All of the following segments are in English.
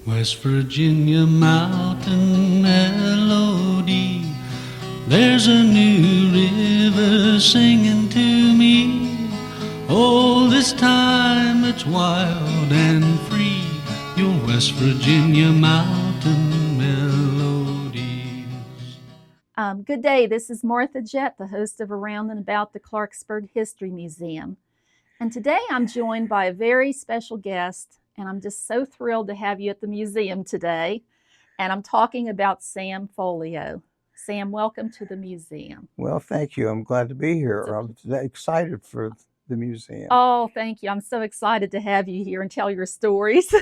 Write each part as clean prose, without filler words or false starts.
West Virginia mountain melody. There's a new river singing to me. Oh, this time it's wild and free. Your West Virginia mountain melodies. Good day. This is Martha Jett, the host of Around and About the Clarksburg History Museum. And today I'm joined by a very special guest, and I'm just so thrilled to have you at the museum today. And I'm talking about Sam Folio. Sam, welcome to the museum. Well, thank you. I'm glad to be here. I'm excited for the museum. Oh, thank you. I'm so excited to have you here and tell your stories.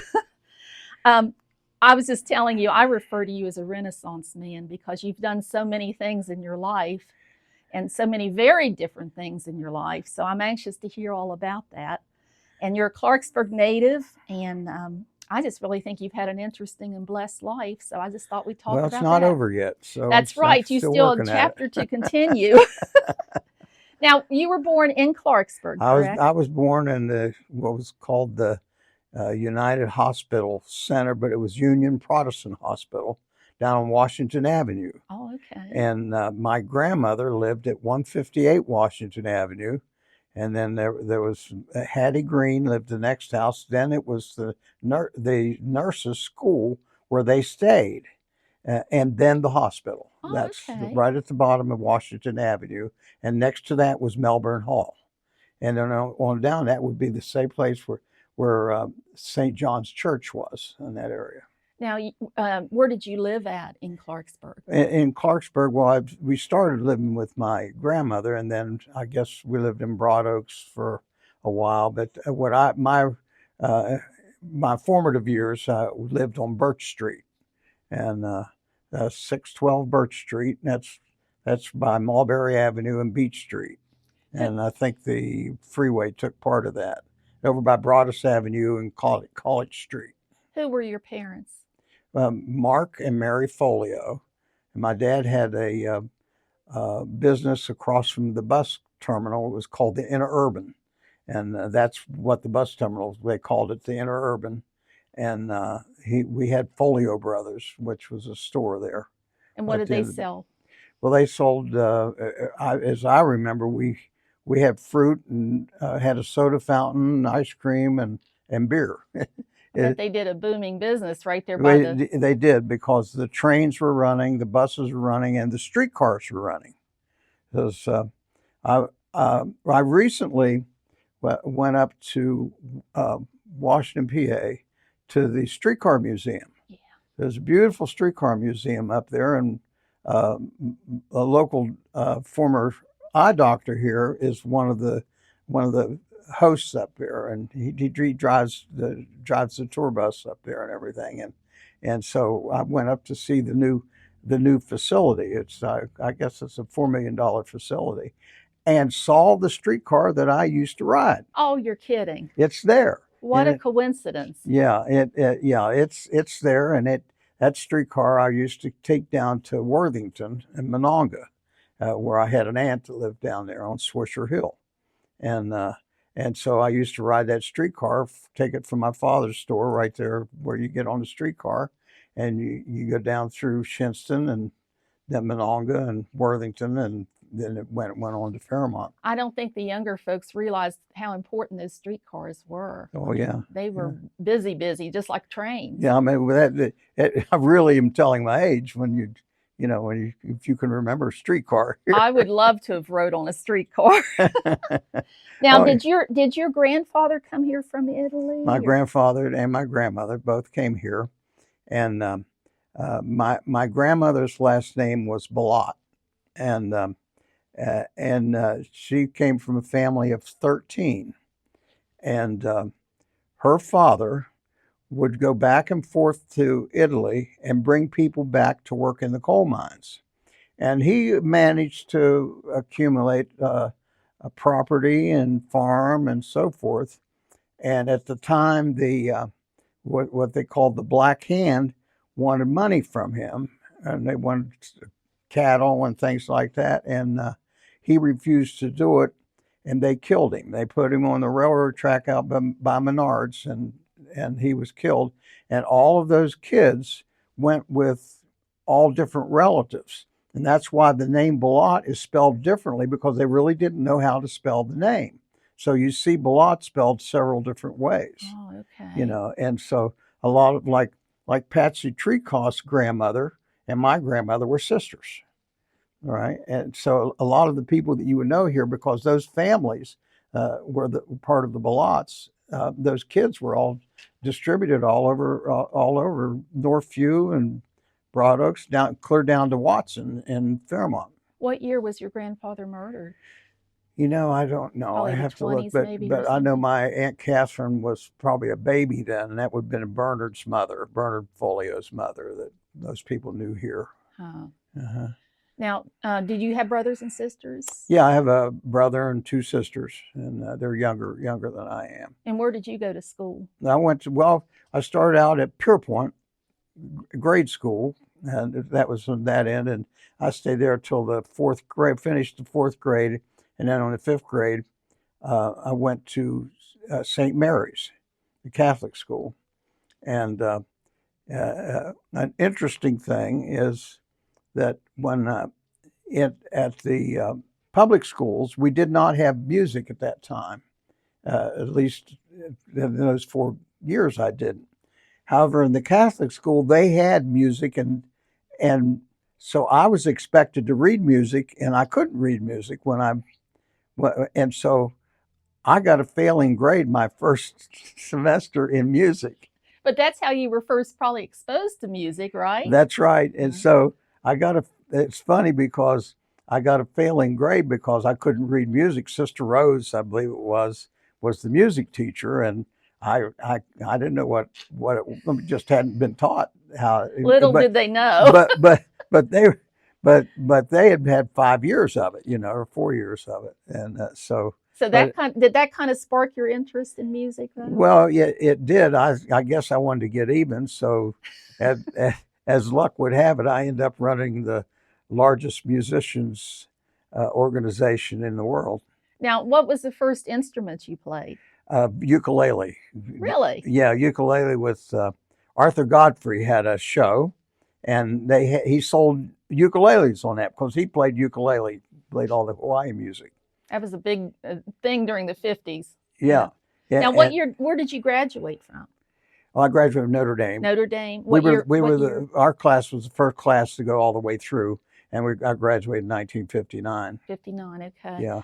I was just telling you, I refer to you as a Renaissance man because you've done so many things in your life and so many very different things in your life. So I'm anxious to hear all about that. And you're a Clarksburg native, and I just really think you've had an interesting and blessed life. So I just thought we'd talk about that. Well, it's not over yet. So that's right. You still have a chapter to continue. Now, you were born in Clarksburg, correct? I was born in what was called the United Hospital Center, but it was Union Protestant Hospital down on Washington Avenue. Oh, okay. And my grandmother lived at 158 Washington Avenue. And then there was Hattie Green lived the next house. Then it was the nurses' school where they stayed, and then the hospital. Oh, That's okay. right at the bottom of Washington Avenue. And next to that was Melbourne Hall. And then on down, that would be the same place where St. John's Church was in that area. Now, where did you live at in Clarksburg? In Clarksburg, well, we started living with my grandmother, and then I guess we lived in Broad Oaks for a while. But my formative years, lived on Birch Street, and 612 Birch Street. And that's by Mulberry Avenue and Beach Street, and I think the freeway took part of that over by Broadus Avenue and College Street. Who were your parents? Mark and Mary Folio. And my dad had a business across from the bus terminal. It was called the Interurban. And that's what the bus terminal, they called it, the Interurban. And we had Folio Brothers, which was a store there. And what did they sell? Well, they sold, as I remember, we had fruit and had a soda fountain, ice cream, and beer. But they did a booming business right there by They did, because the trains were running, the buses were running, and the streetcars were running. Because I recently went up to Washington, PA, to the streetcar museum. Yeah. There's a beautiful streetcar museum up there, and a local former eye doctor here is one of the hosts up there, and he drives the tour bus up there and everything, and so I went up to see the new facility. It's I guess it's a $4 million facility, and saw the streetcar that I used to ride. Oh, you're kidding! It's there. What a coincidence! Yeah, it's there, and that streetcar I used to take down to Worthington and Monongah, where I had an aunt that lived down there on Swisher Hill, and so I used to ride that streetcar, take it from my father's store right there where you get on the streetcar, and you go down through Shinston and then Monongah and Worthington, and then it went on to Fairmont. I don't think the younger folks realized how important those streetcars were. Oh, yeah. They were busy, just like trains. Yeah, I mean, I really am telling my age when if you can remember a streetcar. I would love to have rode on a streetcar. Now, did your grandfather come here from Italy? My grandfather and my grandmother both came here, and my grandmother's last name was Balot, and she came from a family of 13, and her father would go back and forth to Italy and bring people back to work in the coal mines. And he managed to accumulate a property and farm and so forth. And at the time, what they called the Black Hand wanted money from him, and they wanted cattle and things like that. And he refused to do it, and they killed him. They put him on the railroad track out by Menards, and he was killed. And all of those kids went with all different relatives. And that's why the name Balot is spelled differently, because they really didn't know how to spell the name. So you see Balot spelled several different ways. Oh, okay. You know, and so a lot of like Patsy Treecoff's grandmother and my grandmother were sisters. All right. And so a lot of the people that you would know here, because those families were the part of the Balots, those kids were all distributed all over Northview and Broad Oaks, clear down to Watson and Fairmont. What year was your grandfather murdered? You know, I don't know. Probably I the have to look, 20s maybe, or but I know something? my Aunt Catherine was probably a baby then, and that would have been Bernard's mother, Bernard Folio's mother, that those people knew here. Huh. Uh-huh. Now, did you have brothers and sisters? Yeah, I have a brother and two sisters, and they're younger than I am. And where did you go to school? I started out at Pierpoint grade school, and that was on that end, and I stayed there till the fourth grade, finished the fourth grade, and then on the fifth grade, I went to St. Mary's, the Catholic school. And an interesting thing is that when at the public schools, we did not have music at that time. At least in those 4 years I didn't. However, in the Catholic school, they had music, and so I was expected to read music, and I couldn't read music and so I got a failing grade my first semester in music. But that's how you were first probably exposed to music, right? That's right. And so it's funny because I got a failing grade because I couldn't read music. Sister Rose, I believe it was the music teacher, and I didn't know what it just hadn't been taught how. Little did they know. but they had had 5 years of it, or 4 years of it, and so. So did that kind of spark your interest in music then? Well, yeah, it did. I guess I wanted to get even. So, as luck would have it, I ended up running the largest musicians organization in the world. Now, what was the first instrument you played? Ukulele. Really? Yeah, ukulele with Arthur Godfrey had a show, and he sold ukuleles on that because he played ukulele, played all the Hawaii music. That was a big thing during the 50s. Yeah. Now, where did you graduate from? Well, I graduated from Notre Dame. Notre Dame. Our class was the first class to go all the way through, and I graduated in 1959. 59, okay. Yeah.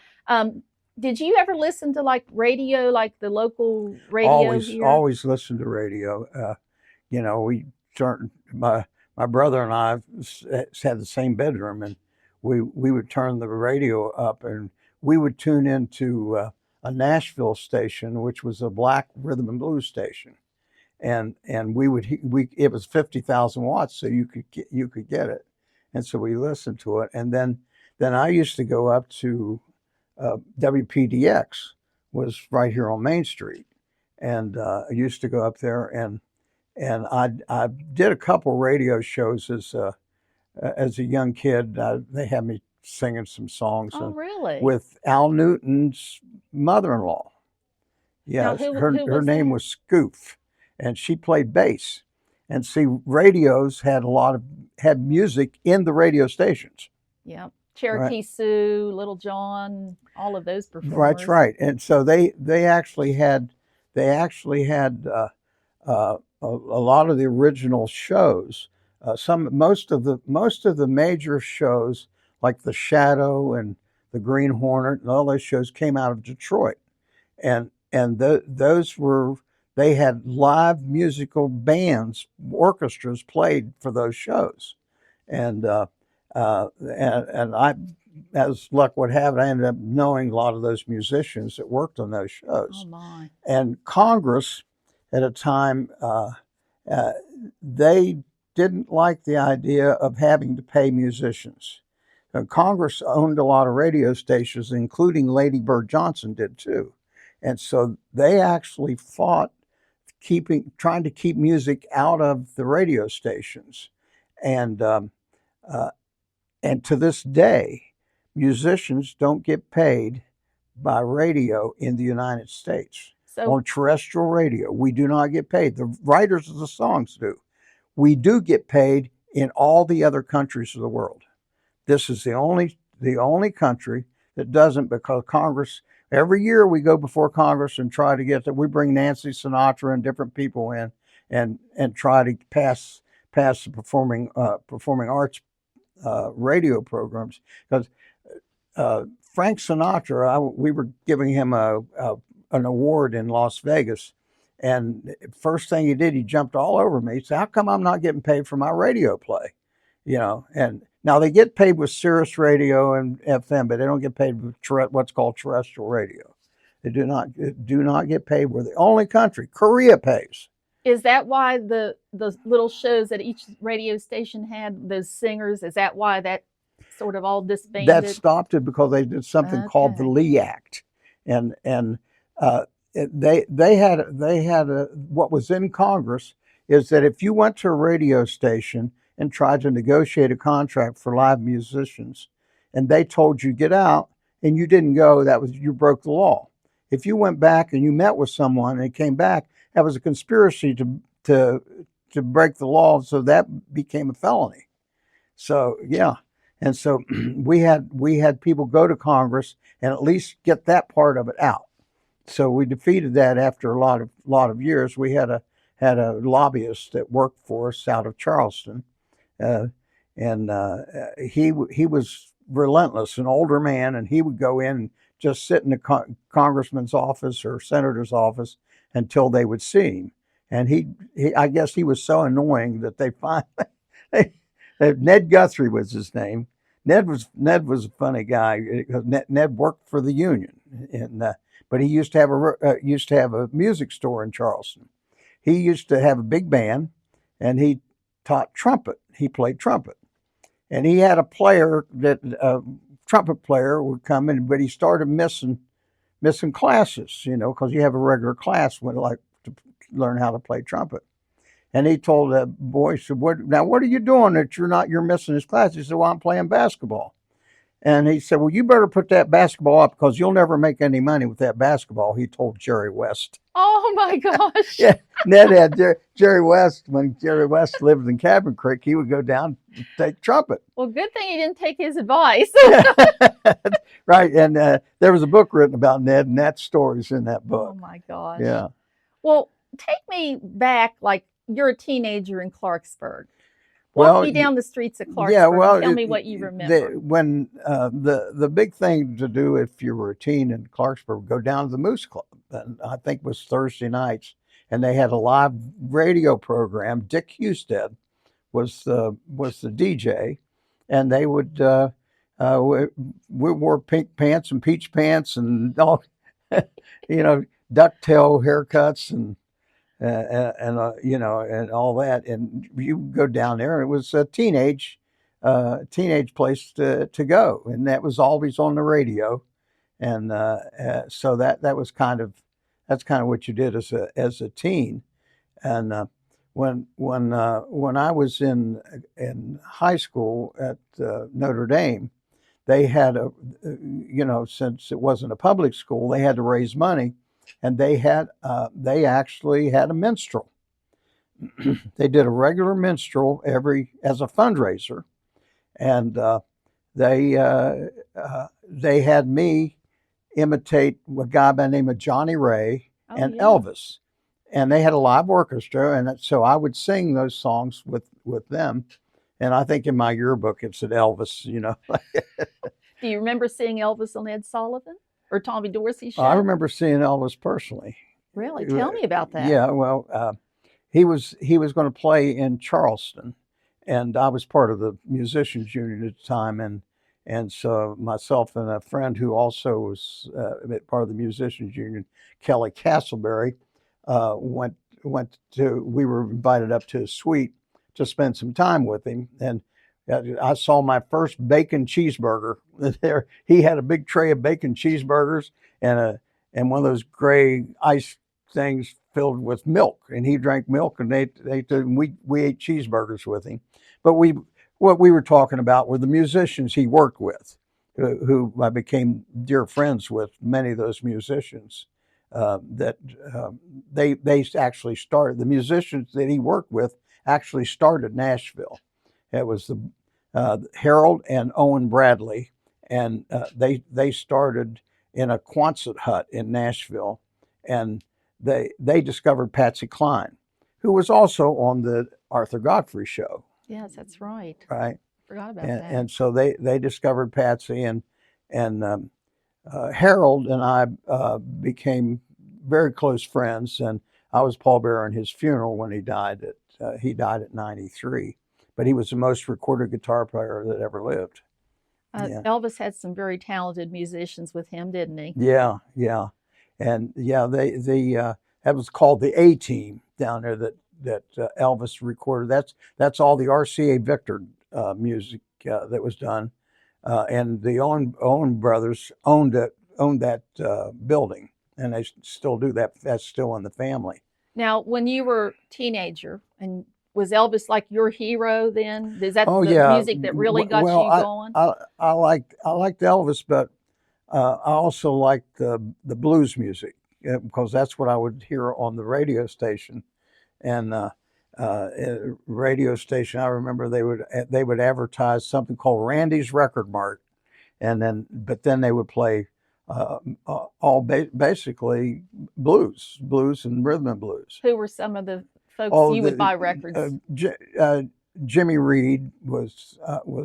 Did you ever listen to like radio, like the local radio here? Always listened to radio. We turned my brother and I had the same bedroom, and we would turn the radio up, and we would tune into a Nashville station, which was a black rhythm and blues station, and it was 50,000 watts, so you could get it, and so we listened to it, and then I used to go up to WPDX, was right here on Main Street, and I used to go up there, and I did a couple radio shows as a young kid. They had me singing some songs. Oh, really? With Al Newton's mother-in-law. Yeah, her name was Scoof, and she played bass. And see, radios had music in the radio stations. Yeah, Cherokee Sue, Little John, all of those performers. That's right. And so they actually had a lot of the original shows. Most of the major shows, like The Shadow and The Green Hornet and all those shows, came out of Detroit, and they had live musical bands, orchestras played for those shows, and I, as luck would have it, I ended up knowing a lot of those musicians that worked on those shows. Oh my! And Congress, at a time, they didn't like the idea of having to pay musicians. Congress owned a lot of radio stations, including Lady Bird Johnson did too. And so they actually fought trying to keep music out of the radio stations. And to this day, musicians don't get paid by radio in the United States. So on terrestrial radio. We do not get paid. The writers of the songs do. We do get paid in all the other countries of the world. This is the only country that doesn't, because Congress, every year we go before Congress and try to get that. We bring Nancy Sinatra and different people in and try to pass the performing arts radio programs, because Frank Sinatra, we were giving him an award in Las Vegas, and first thing he did, he jumped all over me. He said, "How come I'm not getting paid for my radio play?" And now they get paid with Sirius Radio and FM, but they don't get paid with what's called terrestrial radio. They do not get paid. We're the only country. Korea pays. is that why the little shows that each radio station had, those singers, is that why that sort of all disbanded? That stopped it because they did something called the Lee Act, and they had what was in Congress is that if you went to a radio station and tried to negotiate a contract for live musicians, and they told you get out, and you didn't go, you broke the law. If you went back and you met with someone and came back, that was a conspiracy to break the law, so that became a felony. So yeah, and so we had people go to Congress and at least get that part of it out. So we defeated that after a lot of years. We had a lobbyist that worked for us out of Charleston, and he was relentless, an older man, and he would go in and just sit in the congressman's office or senator's office until they would see him. And he I guess he was so annoying that they finally Ned Guthrie was his name. Ned was a funny guy because Ned worked for the union, and but he used to have a music store in Charleston. He used to have a big band, and he taught trumpet. He played trumpet, and he had a player trumpet player would come in, but he started missing classes, because you have a regular class when like to learn how to play trumpet. And he told that boy, he said, what are you doing that you're missing his class? He said, well, I'm playing basketball. And he said, well, you better put that basketball up because you'll never make any money with that basketball. He told Jerry West. Oh my gosh. Yeah, Ned had Jerry West. When Jerry West lived in Cabin Creek, he would go down to take trumpet. Well, good thing he didn't take his advice. Right, and there was a book written about Ned, and that story's in that book. Oh my gosh. Yeah. Well, take me back, like you're a teenager in Clarksburg. Walk me down the streets of Clarksburg. Yeah, well, tell me what you remember. When the big thing to do if you were a teen in Clarksburg, go down to the Moose Club. And I think it was Thursday nights, and they had a live radio program. Dick Husted was the DJ, and they would we wore pink pants and peach pants and all, ducktail haircuts and all that, and you go down there, and it was a teenage place to go, and that was always on the radio, and so that's kind of what you did as a teen, and when I was in high school at Notre Dame, they had since it wasn't a public school, they had to raise money. And they actually had a minstrel. They did a regular minstrel as a fundraiser, and they had me imitate a guy by the name of Johnny Ray and Elvis, and they had a live orchestra, and so I would sing those songs with them. And I think in my yearbook it said Elvis. Do you remember seeing Elvis on Ed Sullivan? Or Tommy Dorsey show? I remember seeing Elvis personally. Really? Tell me about that. Yeah, well, he was going to play in Charleston, and I was part of the musicians union at the time, and so myself and a friend who also was part of the musicians union, Kelly Castleberry, we were invited up to his suite to spend some time with him, and I saw my first bacon cheeseburger there. He had a big tray of bacon cheeseburgers and one of those gray ice things filled with milk, and he drank milk, and we ate cheeseburgers with him. But what we were talking about were the musicians he worked with, who I became dear friends with, many of those musicians. that they actually started. The musicians that he worked with actually started Nashville. It was the Harold and Owen Bradley, and they started in a Quonset hut in Nashville, and they discovered Patsy Cline, who was also on the Arthur Godfrey show. Yes, that's right. Right. Forgot about And, that. and so they discovered Patsy, and Harold and I became very close friends, and I was pallbearer in his funeral when he died. He died at 93, but he was the most recorded guitar player that ever lived. Yeah. Elvis had some very talented musicians with him, didn't he? Yeah, yeah, and yeah, that was called the A Team down there that Elvis recorded. That's all the RCA Victor music that was done, and the Owen brothers owned that building, and they still do that. That's still in the family. Now, when you were a teenager, and was Elvis like your hero then? Is that Oh the yeah, music that really got well, you going? I liked Elvis, but I also liked the blues music because that's what I would hear on the radio station, and radio station. I remember they would advertise something called Randy's Record Mart, and then they would play basically blues and rhythm and blues. Who were some of the folks you would buy records? Jimmy Reed was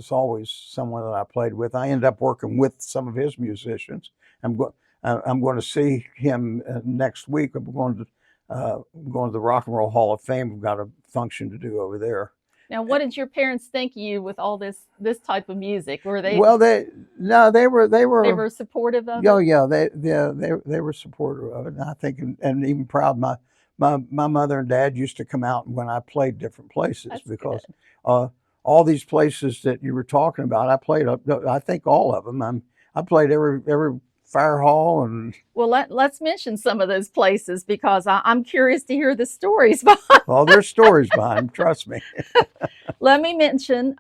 always someone that I played with. I ended up working with some of his musicians. I'm going to see him next week. I'm going to the Rock and Roll Hall of Fame. We've got a function to do over there. Now, what did your parents think of you with all this type of music? Were they? Well, they were supportive of it. Oh yeah, they were supportive of it. And I think and even proud. My mother and dad used to come out when I played different places. That's because good. all these places that you were talking about, I played. I think all of them. I played every fire hall and. Well, let's mention some of those places because I'm curious to hear the stories. Well, there's stories behind them. Trust me. Let me mention.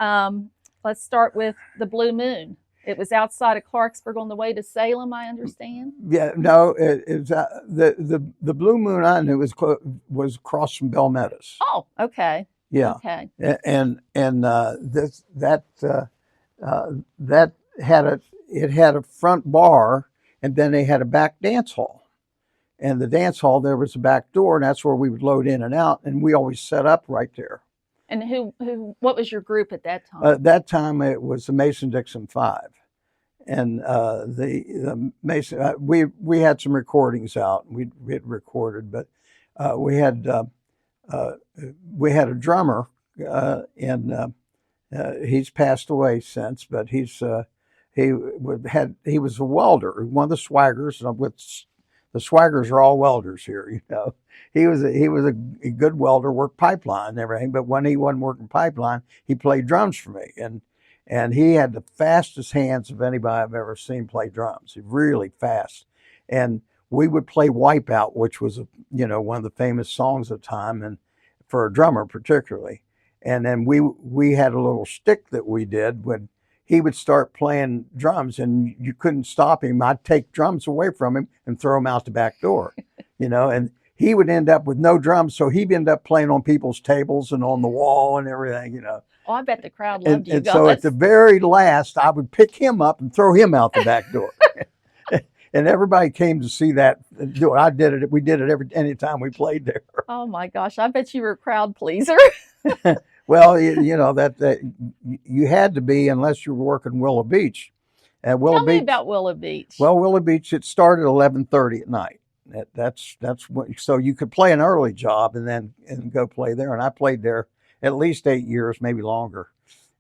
Let's start with the Blue Moon. It was outside of Clarksburg on the way to Salem, I understand. Yeah, no, it's the Blue Moon I knew was across from Bell Meadows. Oh, okay. Yeah. Okay. And that had a front bar, and then they had a back dance hall. And the dance hall, there was a back door, and that's where we would load in and out, and we always set up right there. And what was your group at that time? At that time, it was the Mason-Dixon Five, and the Mason. We had some recordings out. We had recorded, but we had a drummer, and he's passed away since. But he was a welder, one of the swaggers. The swaggers are all welders here, you know. He was a good welder, worked pipeline and everything. But when he wasn't working pipeline, he played drums for me, and he had the fastest hands of anybody I've ever seen play drums. Really fast, and we would play Wipeout, which was one of the famous songs of the time, and for a drummer particularly. And then we had a little stick that we did when he would start playing drums, and you couldn't stop him. I'd take drums away from him and throw them out the back door, and he would end up with no drums. So he'd end up playing on people's tables and on the wall and everything, Oh, I bet the crowd loved you and guys. So at the very last, I would pick him up and throw him out the back door. And everybody came to see that. I did it. We did it anytime we played there. Oh my gosh, I bet you were a crowd pleaser. Well, that you had to be unless you were working Willow Beach. Tell me about Willow Beach. Well, Willow Beach, it started at 11:30 at night. That's what, so you could play an early job and go play there. And I played there at least 8 years, maybe longer.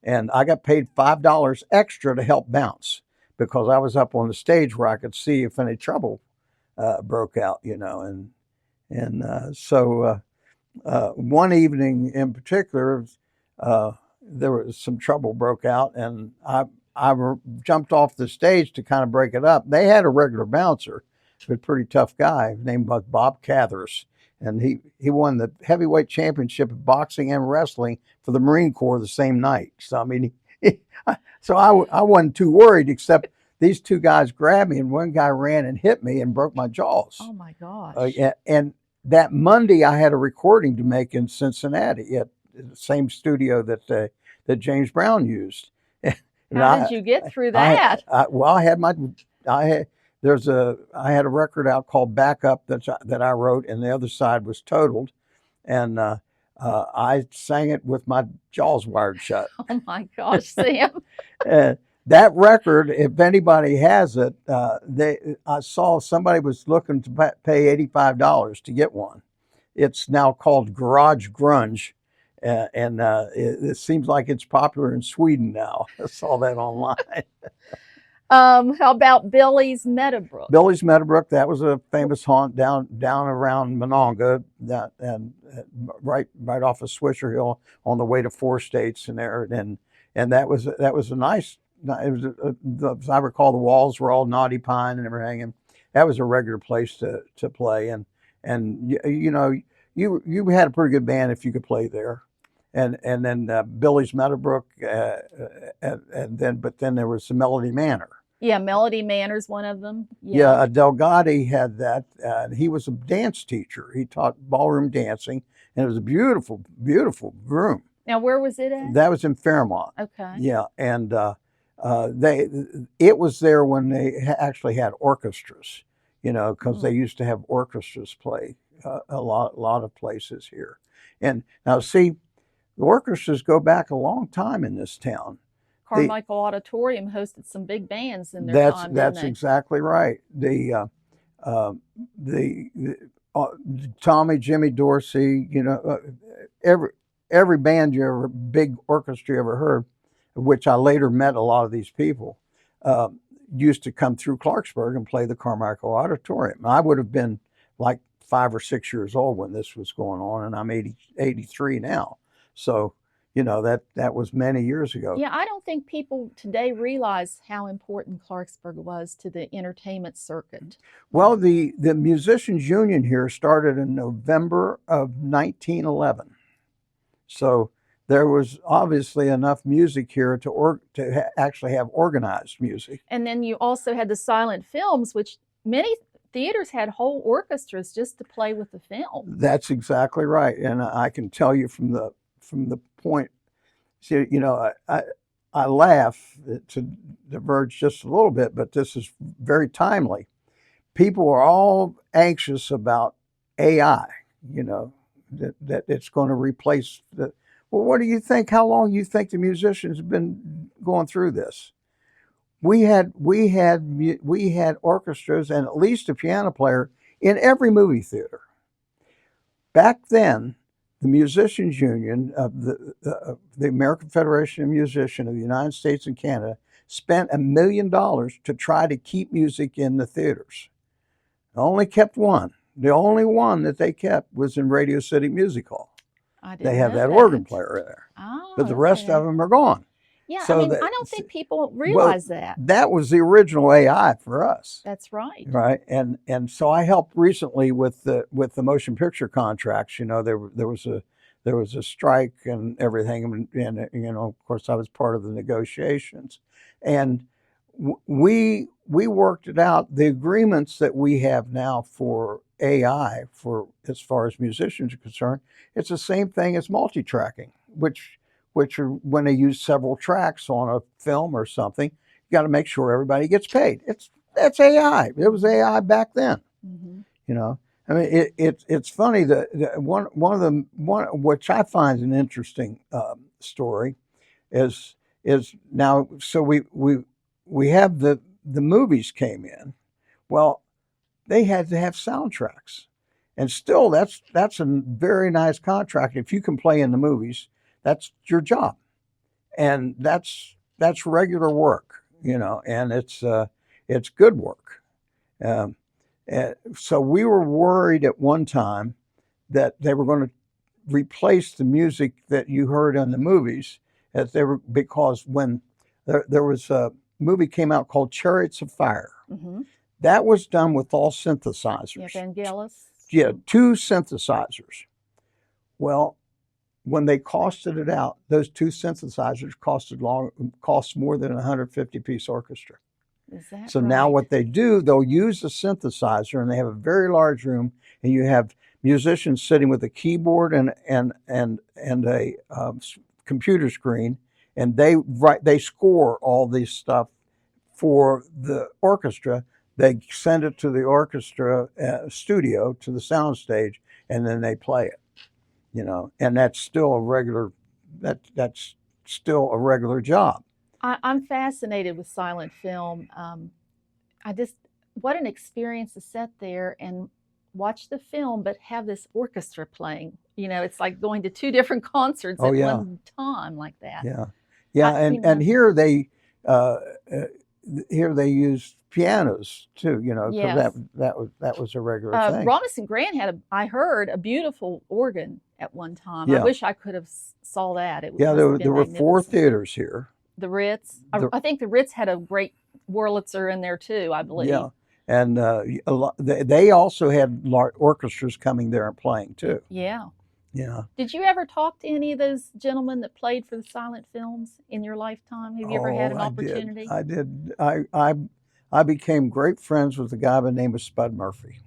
And I got paid $5 extra to help bounce because I was up on the stage where I could see if any trouble broke out, So one evening in particular, there was some trouble broke out, and I jumped off the stage to kind of break it up. They had a regular bouncer, a pretty tough guy named Bob Cathers, and he won the heavyweight championship of boxing and wrestling for the Marine Corps the same night. So I mean, I wasn't too worried, except these two guys grabbed me, and one guy ran and hit me and broke my jaws. Oh my gosh. And that Monday, I had a recording to make in Cincinnati at the same studio that James Brown used. How did you get through that? Well, I had a record out called Backup that I wrote, and the other side was Totaled, and I sang it with my jaws wired shut. Oh my gosh, Sam. That record, if anybody has it, I saw somebody was looking to pay $85 to get one. It's now called Garage Grunge, and it seems like it's popular in Sweden now. I saw that online. How about Billy's Meadowbrook? Billy's Meadowbrook, that was a famous haunt down around Monongah, and right off of Swisher Hill on the way to Four States and there, and that was a nice. It was, as I recall, the walls were all knotty pine and everything, and that was a regular place to play. And you know, you had a pretty good band if you could play there. And then Billy's Meadowbrook, and then there was the Melody Manor. Yeah, Melody Manor's one of them. Yeah, Delgado had that. He was a dance teacher. He taught ballroom dancing, and it was a beautiful, beautiful room. Now, where was it at? That was in Fairmont. Okay. Yeah, and it was there when they actually had orchestras, because they used to have orchestras play a lot of places here. And now, see, the orchestras go back a long time in this town. Carmichael Auditorium hosted some big bands in their time. That's exactly right. Tommy, Jimmy Dorsey, every band big orchestra you ever heard, which I later met a lot of these people, used to come through Clarksburg and play the Carmichael Auditorium. I would have been like 5 or 6 years old when this was going on, and I'm 83 now. So, that was many years ago. Yeah, I don't think people today realize how important Clarksburg was to the entertainment circuit. Well, the Musicians Union here started in November of 1911. So there was obviously enough music here to actually have organized music. And then you also had the silent films, which many theaters had whole orchestras just to play with the film. That's exactly right. And I can tell you from the point, see, I laugh to diverge just a little bit, but this is very timely. People are all anxious about AI, that it's going to replace the. Well, what do you think? How long do you think the musicians have been going through this? We had orchestras and at least a piano player in every movie theater. Back then, the Musicians Union of the American Federation of Musicians of the United States and Canada spent $1 million to try to keep music in the theaters. They only kept one. The only one that they kept was in Radio City Music Hall. They have that organ player there. Oh, but the rest of them are gone. Yeah, So I don't think people realize that. That was the original AI for us. That's right. Right, and so I helped recently with the motion picture contracts. There was a strike and everything, and of course I was part of the negotiations, and we worked it out. The agreements that we have now for AI, for as far as musicians are concerned, it's the same thing as multi-tracking, which are when they use several tracks on a film or something, you got to make sure everybody gets paid. That's AI. It was AI back then. Mm-hmm. I mean, it's funny that one which I find an interesting story is now. So we have the movies came in. Well, they had to have soundtracks, and still that's a very nice contract. If you can play in the movies, that's your job, and that's regular work, and it's good work. So we were worried at one time that they were going to replace the music that you heard in the movies, because when there was a movie came out called Chariots of Fire. Mm-hmm. That was done with all synthesizers. Yeah, Vangelis. Yeah, 2 synthesizers. Well, when they costed it out, those 2 synthesizers cost more than a 150-piece orchestra. Is that So now right? what they do, they'll use a synthesizer, and they have a very large room, and you have musicians sitting with a keyboard and a computer screen, and they score all this stuff for the orchestra. They send it to the orchestra studio, to the sound stage, and then they play it. And that's still a regular that's still a regular job. I'm fascinated with silent film. I just, what an experience to sit there and watch the film, but have this orchestra playing. It's like going to two different concerts Oh at yeah, one time, like that. yeah, yeah. I, you And know, uh, uh, here they use pianos too. Because yes. that was a regular thing. Robinson Grant had I heard a beautiful organ at one time. I Yeah, wish I could have saw that. It yeah. must have There been were four magnificent. theaters here. The Ritz. The, I think the Ritz had a great Wurlitzer in there too, I believe. yeah, and they also had orchestras coming there and playing too. Yeah. Yeah. Did you ever talk to any of those gentlemen that played for the silent films in your lifetime? Have you ever had Oh, an I did. opportunity? I did. I became great friends with a guy by the name of Spud Murphy.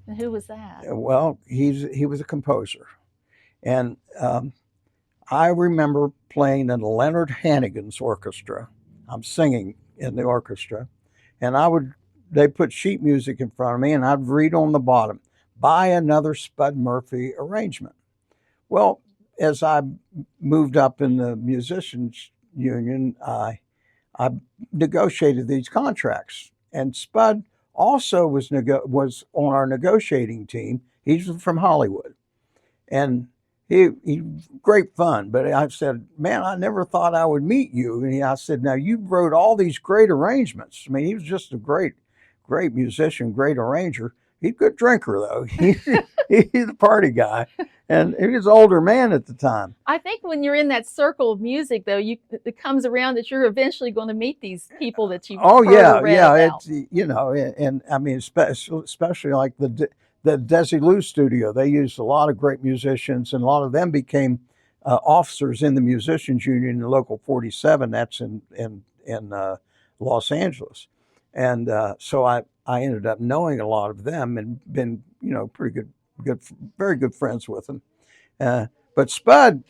And who was that? Well, he was a composer, and I remember playing in Leonard Hannigan's orchestra. I'm singing in the orchestra, and they put sheet music in front of me, and I'd read on the bottom, "Buy another Spud Murphy arrangement." Well, as I moved up in the musicians union, I negotiated these contracts, and Spud also was on our negotiating team. He's from Hollywood, and he great fun. But I said, "Man, I never thought I would meet you." And I said, "Now you wrote all these great arrangements." I mean, he was just a great musician, great arranger. He's a good drinker though. He's a party guy, and he was an older man at the time. I think when you're in that circle of music, though, it comes around that you're eventually going to meet these people that you've Oh heard yeah, or read yeah. about. And I mean, especially like the Desilu studio. They used a lot of great musicians, and a lot of them became officers in the musicians union in Local 47. That's in Los Angeles, and so I ended up knowing a lot of them and been pretty very good friends with them. But Spud,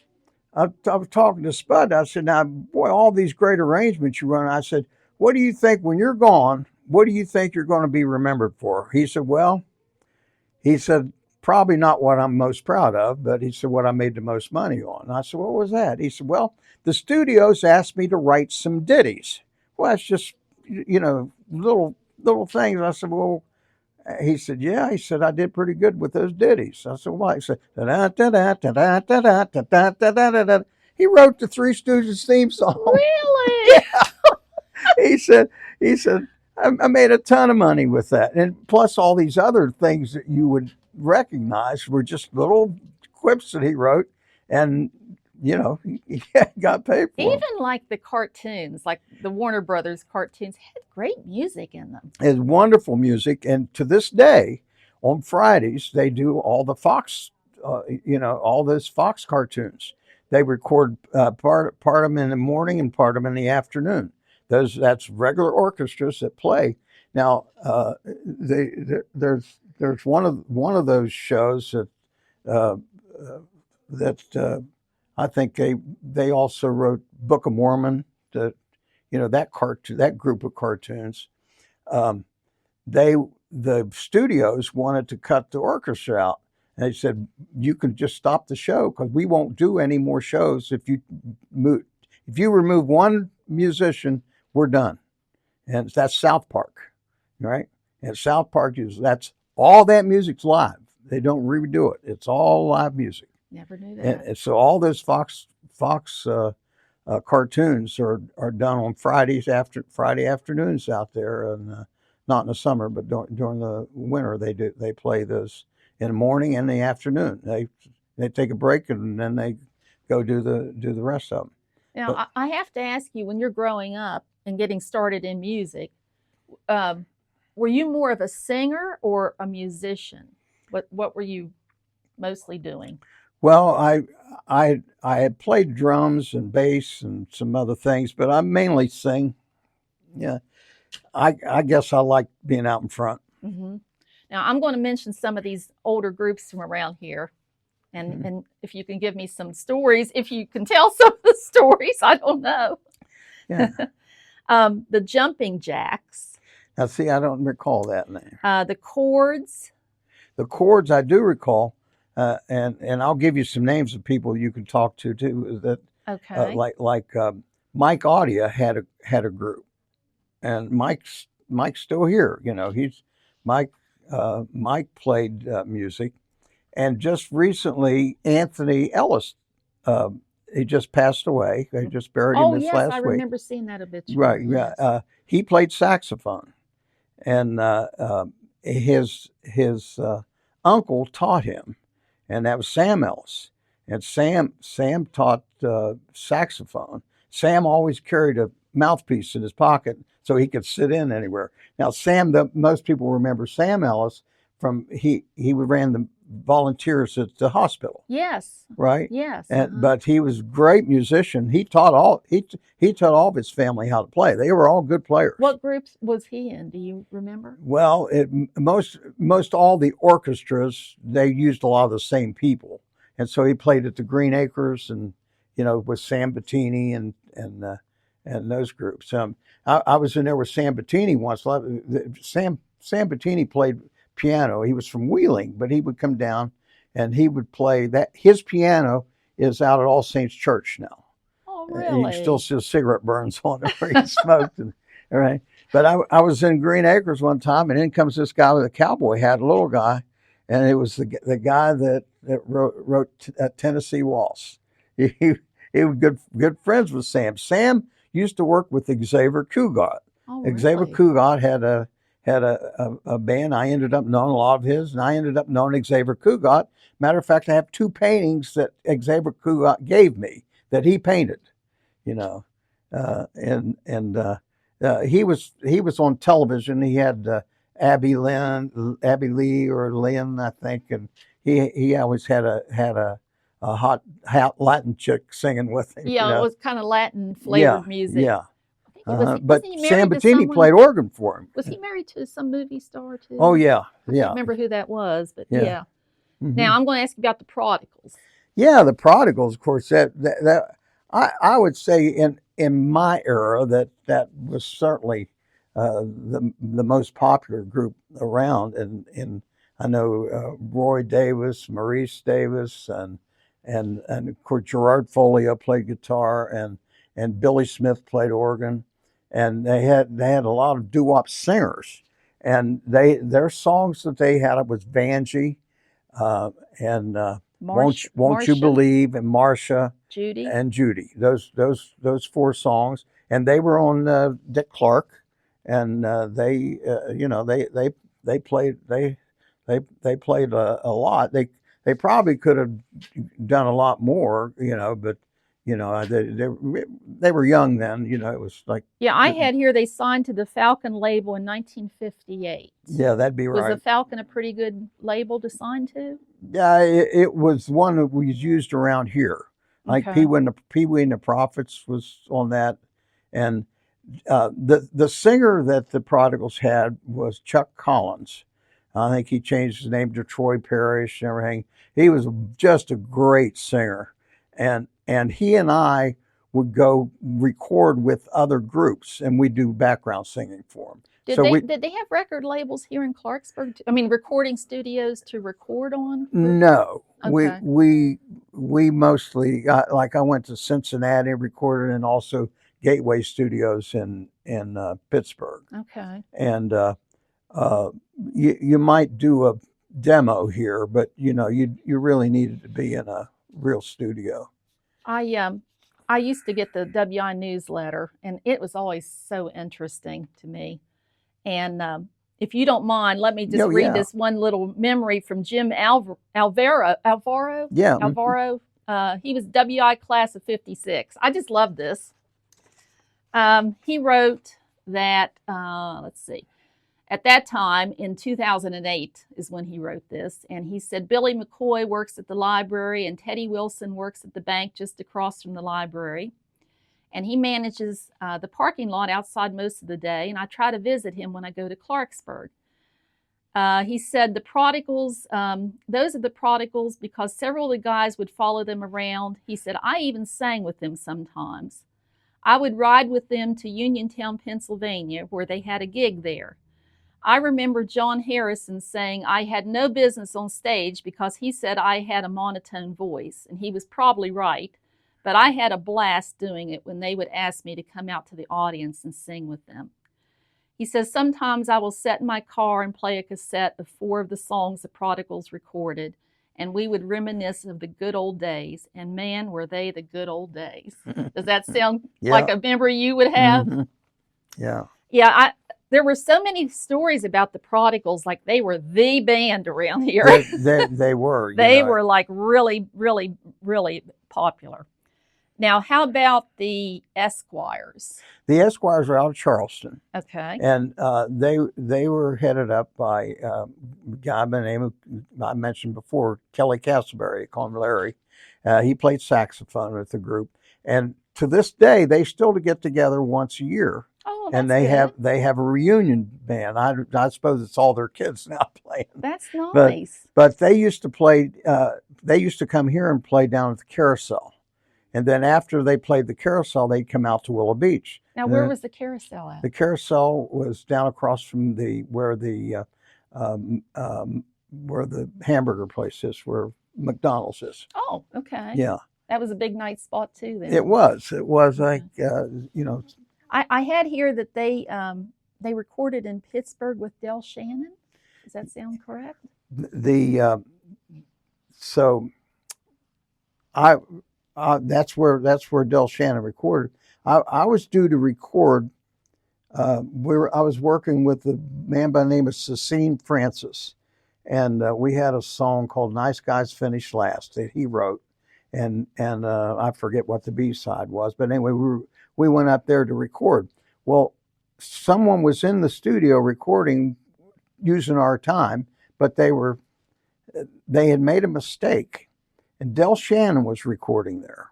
I was talking to Spud. I said, "Now, boy, all these great arrangements you run." I said, "What do you think when you're gone? What do you think you're going to be remembered for?" He said, "Well," he said, "probably not what I'm most proud of, but," he said, "what I made the most money on." And I said, "What was that?" He said, "Well, the studios asked me to write some ditties." Well, that's just little things. I said, "Well," he said, "Yeah." He said, "I did pretty good with those ditties." I said, "Why?" He said, da da da da da da da da da da da da. He wrote the Three Stooges theme song. Really? He said, I made a ton of money with that. And plus all these other things that you would recognize were just little quips that he wrote. And, he got paid for them. Even like the cartoons, like the Warner Brothers cartoons, had great music in them. It's wonderful music. And to this day, on Fridays, they do all the Fox, all those Fox cartoons. They record part of them in the morning and part of them in the afternoon. That's regular orchestras that play. Now, there's one of those shows uh, that I think they also wrote Book of Mormon. That group of cartoons. Um, the studios wanted to cut the orchestra out. And they said, "You can just stop the show because we won't do any more shows if you remove one musician, we're done." And that's South Park, right? And South Park that's all that music's live. They don't redo it. It's all live music. Never knew that. And so all those Fox cartoons are done on Friday afternoons out there, and not in the summer, but during the winter they play those in the morning and the afternoon. They take a break and then they go do the rest of them. Now, But I have to ask you, when you're growing up and getting started in music, were you more of a singer or a musician? What were you mostly doing? well, I had played drums and bass and some other things, but I mainly sing. Yeah, I guess I like being out in front. Hmm. Now, I'm going to mention some of these older groups from around here. And if you can give me some stories, if you can tell some of the stories, I don't know. Yeah. The Jumping Jacks, Now, see, I don't recall that name. the Chords. The Chords I do recall, and I'll give you some names of people you can talk to too. That Okay. like Mike Audia had a group, and Mike's still here. You know, he's Mike. Mike played music, and just recently Anthony Ellis. Uh, he just passed away. They just buried him Oh, this yes, I last week. remember seeing that Right. obituary. Yeah. Yes. He played saxophone, and his uncle taught him, and that was Sam Ellis. And Sam taught saxophone. Sam always carried a mouthpiece in his pocket so he could sit in anywhere. Now, most people remember Sam Ellis from he ran the volunteers at the hospital, Yes. right? Yes. And but he was a great musician. He taught all of his family how to play. They were all good players. What groups was he in? Do you remember? Well, most all the orchestras, they used a lot of the same people, and so he played at the Green Acres, and with Sam Bettini and those groups. I was in there with Sam Bettini once. Sam Bettini played piano. He was from Wheeling, but he would come down and he would play that. His piano is out at All Saints Church now. Oh, And you can still really? see cigarette burns on it where he smoked. All right. But I was in Green Acres one time, and in comes this guy with a cowboy hat, a little guy, and it was the guy that wrote Tennessee Waltz. He was good friends with Sam. Sam used to work with Xavier Cugat. Oh, Xavier really? Cugat had a band. I ended up knowing a lot of his, and I ended up knowing Xavier Cugat. Matter of fact, I have 2 paintings that Xavier Cugat gave me that he painted. You know, he was on television. He had Abby Lee or Lynn, I think, and he always had a hot Latin chick singing with him. Yeah, it was kind of Latin Yeah, flavored music. yeah. I think wasn't But he Sam married to Bettini someone? played organ for him. Was he married to some movie star too? Oh yeah, I can't yeah, remember who that was, but yeah. yeah. hmm Now I'm going to ask you about the Prodigals. Yeah, the Prodigals, of course. That I would say in my era that was certainly the most popular group around. And I know Roy Davis, Maurice Davis, and of course Gerard Folio played guitar, and Billy Smith played organ, and they had a lot of doo-wop singers, and their songs that they had was Vanjie, and won't you Marcia, believe, and Marcia Judy. and Judy. Those 4 songs, and they were on Dick Clark, and they played they played a lot. They probably could have done a lot more, but they were young then. It was like, Yeah, I had here they signed to the Falcon label in 1958. yeah, that'd be Was the right. Falcon a pretty good label to sign to? Yeah, it was one that was used around here. Like Okay. Pee Wee and the Prophets was on that, and the singer that the Prodigals had was Chuck Collins. I think he changed his name to Troy Parrish and everything. He was just a great singer, and he and I would go record with other groups, and we do background singing for them. Did they have record labels here in Clarksburg? I mean, recording studios to record on? No, Okay. we mostly like I went to Cincinnati, recorded, and also Gateway Studios in Pittsburgh. Okay. And you might do a demo here, but you really needed to be in a real studio. I used to get the WI newsletter, and it was always so interesting to me. And if you don't mind, let me just Oh, read yeah. this one little memory from Jim Alvaro. Yeah. Alvaro. He was WI class of 56. I just love this. He wrote that, let's see, at that time in 2008 is when he wrote this. And he said, Billy McCoy works at the library and Teddy Wilson works at the bank just across from the library. and he manages the parking lot outside most of the day, and I try to visit him when I go to Clarksburg. He said the prodigals, those are the prodigals because several of the guys would follow them around. He said, I even sang with them sometimes. I would ride with them to Uniontown, Pennsylvania, where they had a gig there. I remember John Harrison saying I had no business on stage because he said I had a monotone voice, and he was probably right, but I had a blast doing it when they would ask me to come out to the audience and sing with them. He says, sometimes I will sit in my car and play a cassette of 4 of the songs the prodigals recorded, and we would reminisce of the good old days. And man, were they the good old days. Does that sound like a memory you would have? Mm-hmm. Yeah. Yeah, there were so many stories about the prodigals, like they were the band around here. They were. They were like really, really, really popular. Now, how about the Esquires? The Esquires were out of Charleston. Okay. And they were headed up by a guy by the name of, I mentioned before, Kelly Castleberry, call him Larry. He played saxophone with the group. And to this day, they still get together once a year. Oh, that's and good. they have a reunion band. I suppose it's all their kids now playing. That's nice. But they used to play, they used to come here and play down at the Carousel. And then after they played the Carousel, they'd come out to Willow Beach. Now, where was the Carousel at? The Carousel was down across from where the hamburger place is, where McDonald's is. Oh, okay. Yeah. That was a big night spot too then. It was like, I had here that they recorded in Pittsburgh with Del Shannon. Does that sound correct? That's where Del Shannon recorded. I was due to record. I was working with a man by the name of Cecine Francis, and we had a song called "Nice Guys Finish Last" that he wrote, and I forget what the B-side was, but anyway, we went up there to record. Well, someone was in the studio recording using our time, but they had made a mistake. And Del Shannon was recording there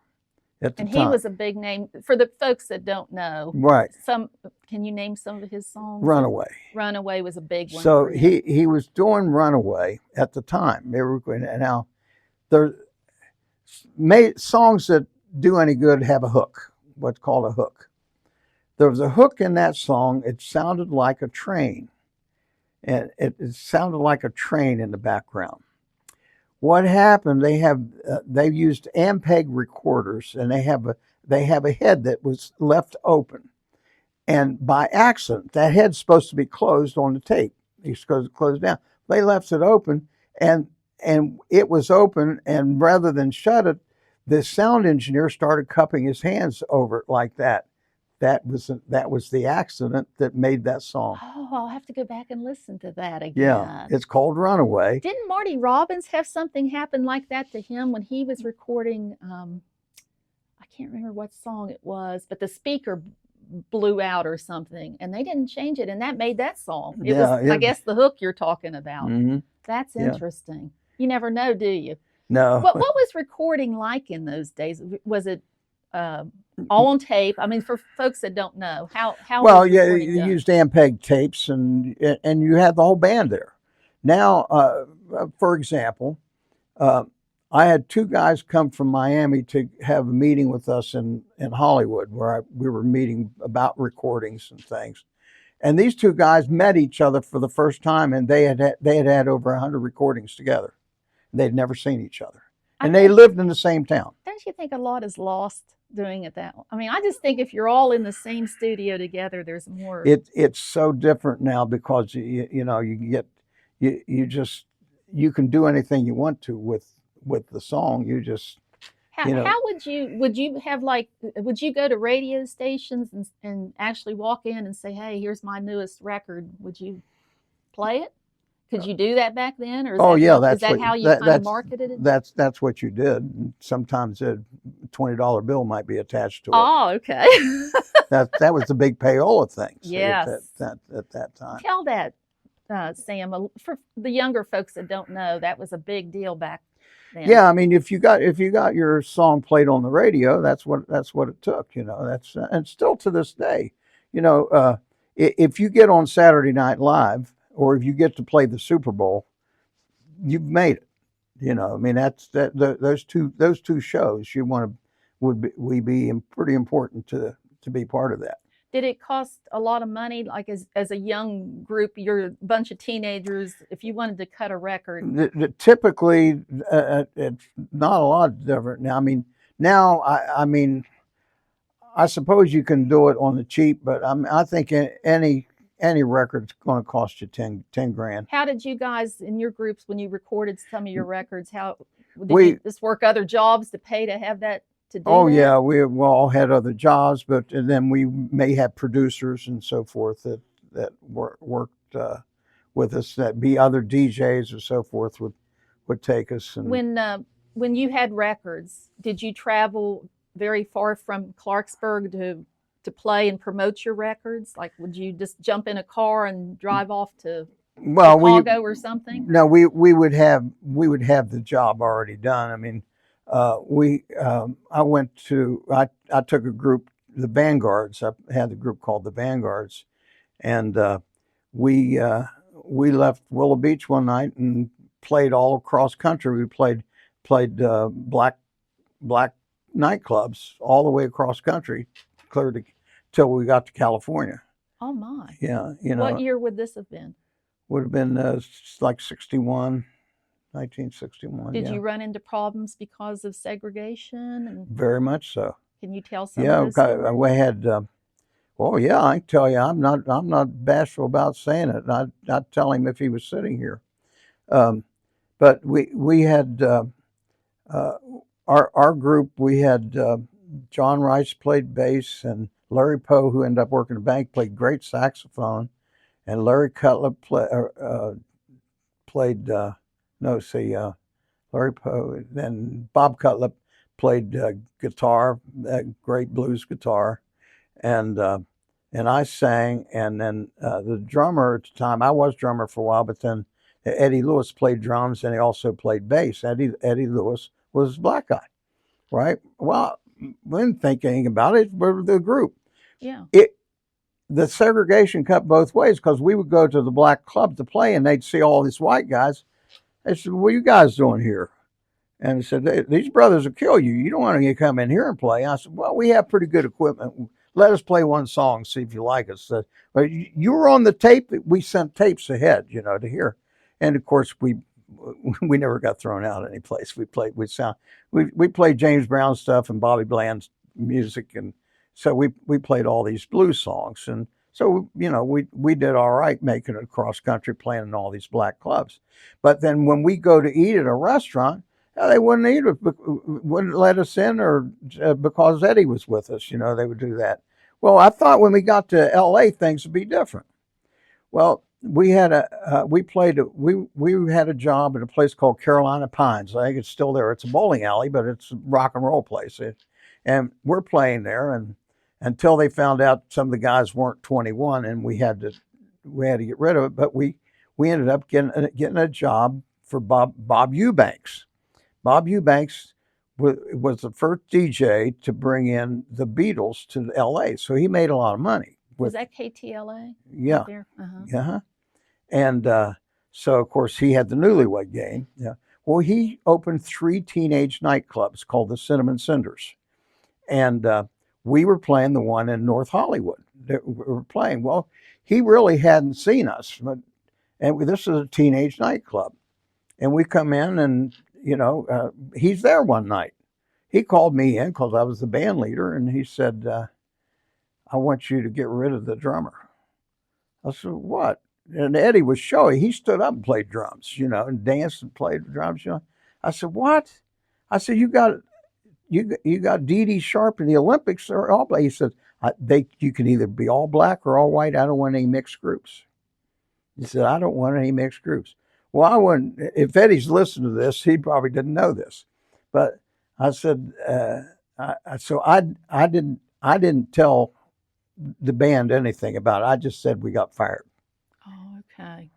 at the time. And he was a big name. For the folks that don't know, right? Can you name some of his songs? Runaway. Runaway was a big one. So he was doing Runaway at the time. They were going now. There songs that do any good have a hook. What's called a hook. There was a hook in that song. It sounded like a train, and it sounded like a train in the background. What happened? They used Ampeg recorders, and they have a head that was left open, and by accident, that head's supposed to be closed on the tape. It's supposed to close down. They left it open, and it was open, and rather than shut it, the sound engineer started cupping his hands over it like that. That was the accident that made that song. Oh, I'll have to go back and listen to that again. Yeah, it's called Runaway. Didn't Marty Robbins have something happen like that to him when he was recording? I can't remember what song it was, but the speaker blew out or something, and they didn't change it, and that made that song. It was, I guess, the hook you're talking about. Mm-hmm. That's interesting. You never know, do you? No. What was recording like in those days? Was it all on tape? I mean, for folks that don't know, how well, yeah, you used Ampeg tapes, and you had the whole band there. Now, for example, I had 2 guys come from Miami to have a meeting with us in Hollywood, where we were meeting about recordings and things. And these 2 guys met each other for the first time, and they had over 100 recordings together. They'd never seen each other, and they lived in the same town. Don't you think a lot is lost doing it that way? I mean, I just think if you're all in the same studio together, there's more. It's so different now because you can do anything you want to with the song. You just how would you have would you go to radio stations and actually walk in and say, hey, here's my newest record, would you play it? Could you do that back then, or is that how you kind of marketed it? That's what you did. Sometimes a $20 bill might be attached to it. Oh, okay. that was the big payola thing. Yes. At that time. Tell that Sam, for the younger folks that don't know, that was a big deal back then. Yeah, I mean, if you got your song played on the radio, that's what it took. That's and still to this day, if you get on Saturday Night Live or if you get to play the Super Bowl, you've made it. I mean, those two shows would be pretty important to be part of that. Did it cost a lot of money? Like as a young group, you're a bunch of teenagers. If you wanted to cut a record, Typically, it's not a lot different now. I mean, now I mean, I suppose you can do it on the cheap, but I think any record's going to cost you 10 grand. How did you guys in your groups when you recorded some of your records? How did We you just work other jobs to pay to have that to do Oh that? yeah, we all had other jobs, but and then we may have producers and so forth that worked with us. That be other DJs or so forth would take us. And When you had records, did you travel very far from Clarksburg to play and promote your records? Like, would you just jump in a car and drive off to Chicago or something? No, we would have the job already done. I mean, I took a group, the Vanguards. I had a group called the Vanguards, and we left Willow Beach one night and played all across country. We played black nightclubs all the way across country, clear till we got to California. Oh my! Yeah, What year would this have been? Would have been like 1961. Did you run into problems because of segregation? And Very much so. can you tell some of those stories? We had. Oh yeah, I can tell you, I'm not bashful about saying it. I'd tell him if he was sitting here. But we had our group. We had John Rice played bass, and Larry Poe, who ended up working the bank, played great saxophone, and Larry Cutler played. Larry Poe. Then Bob Cutler played guitar, great blues guitar, and I sang. And then the drummer at the time, I was drummer for a while, but then Eddie Lewis played drums, and he also played bass. Eddie Lewis was a black guy, right? Well, we didn't think anything about it. We're the group. Yeah. The segregation cut both ways, because we would go to the black club to play, and they'd see all these white guys. They said, "What are you guys doing here?" And they said, "These brothers will kill you. You don't want to come in here and play." I said, "Well, we have pretty good equipment. Let us play one song, see if you like us." But you were on the tape. We sent tapes ahead, to hear. And of course, we never got thrown out any place. We played James Brown stuff and Bobby Bland's music, and so we played all these blues songs. And so we did all right making it across country, playing in all these black clubs. But then when we go to eat at a restaurant, they wouldn't let us in, or because Eddie was with us. They would do that. Well, I thought when we got to L.A. things would be different. Well, we had we had a job at a place called Carolina Pines. I think it's still there. It's a bowling alley, but it's a rock and roll place. And we're playing there, and until they found out some of the guys weren't 21, and we had to get rid of it. But we ended up getting a job for Bob Eubanks. Bob Eubanks was the first DJ to bring in the Beatles to L.A., so he made a lot of money. Was that KTLA? Yeah. Right there? Uh-huh. Uh-huh. And so, of course, he had the Newlywed Game. Yeah. Well, he opened 3 teenage nightclubs called the Cinnamon Cinders. And we were playing the one in North Hollywood that we were playing. Well, he really hadn't seen us. And this is a teenage nightclub. And we come in, and, he's there one night. He called me in because I was the band leader, and he said, "I want you to get rid of the drummer." I said, "What?" And Eddie was showy. He stood up and played drums, and danced and played drums. I said, "What?" I said, "You got Dee Dee Sharp in the Olympics or all black." He said, "You can either be all black or all white. I don't want any mixed groups." He said, "I don't want any mixed groups." Well, I wouldn't. If Eddie's listening to this, he probably didn't know this, but I said, I didn't tell the band anything about it. I just said we got fired. Oh, okay.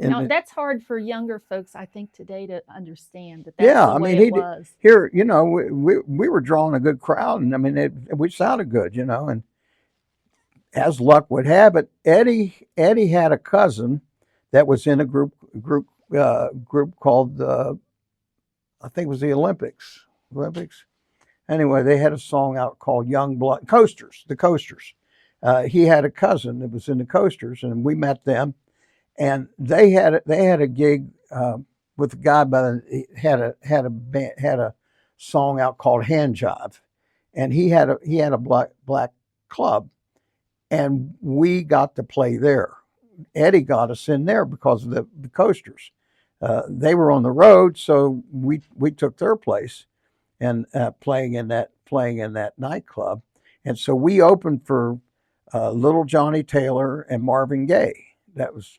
Now, And that's hard for younger folks, I think, today to understand that that's yeah, the I way mean, it was. here, we were drawing a good crowd, and I mean, we sounded good, and as luck would have it, Eddie had a cousin that was in a group called I think it was the Olympics. Olympics. Anyway, they had a song out called Young Blood Coasters. The Coasters. He had a cousin that was in the Coasters, and we met them. And they had a gig with a guy he had a song out called Hand Jive, and he had a black club, and we got to play there. Eddie got us in there because of the Coasters. They were on the road, so we took their place and playing in that nightclub, and so we opened for Little Johnny Taylor and Marvin Gaye. That's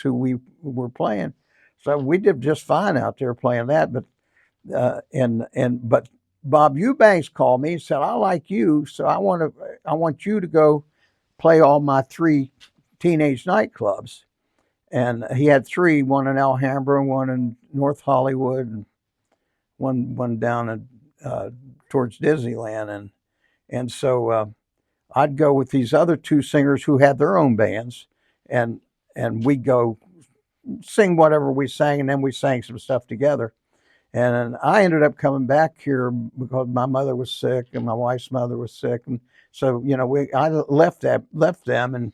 who we were playing. So we did just fine out there playing that. But but Bob Eubanks called me and said, "I like you, so I want you to go play all my 3 teenage nightclubs." And he had 3, one in Alhambra, one in North Hollywood, and one down in towards Disneyland. And so I'd go with these other 2 singers who had their own bands, and we'd go sing whatever we sang, and then we sang some stuff together. And I ended up coming back here because my mother was sick and my wife's mother was sick, and so I left them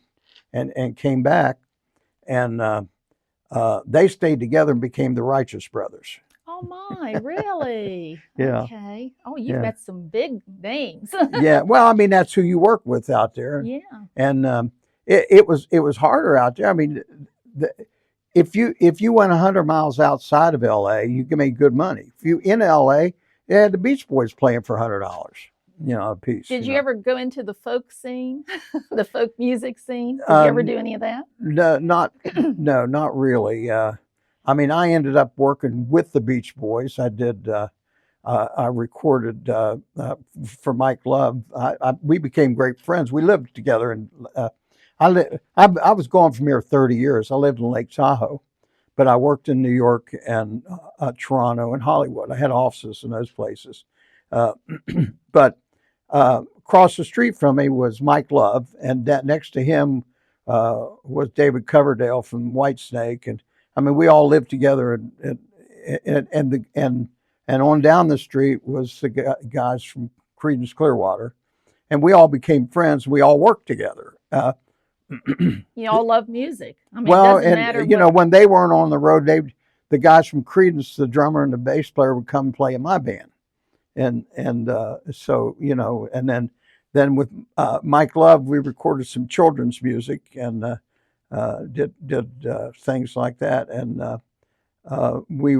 and came back, and they stayed together and became the Righteous Brothers. Oh my, really? Yeah. Okay. Oh, you've Yeah. got some big names. Yeah, well, I mean that's who you work with out there. Yeah. And it was harder out there. I mean, if you went 100 miles outside of L.A., you can make good money. If you in L.A., they had the Beach Boys playing for $100, a piece. Did you ever go into the folk scene, the folk music scene? Did you ever do any of that? No, not really. I mean, I ended up working with the Beach Boys. I did. I recorded for Mike Love. We became great friends. We lived together, and I was gone from here 30 years. I lived in Lake Tahoe, but I worked in New York and Toronto and Hollywood. I had offices in those places. But across the street from me was Mike Love, and that next to him was David Coverdale from Whitesnake, and I mean we all lived together, and on down the street was the guys from Creedence Clearwater, and we all became friends. We all worked together. You all love music. I mean, Well, it doesn't and matter when they weren't on the road, the guys from Creedence, the drummer and the bass player, would come play in my band, and so and then with Mike Love, we recorded some children's music and did things like that, and we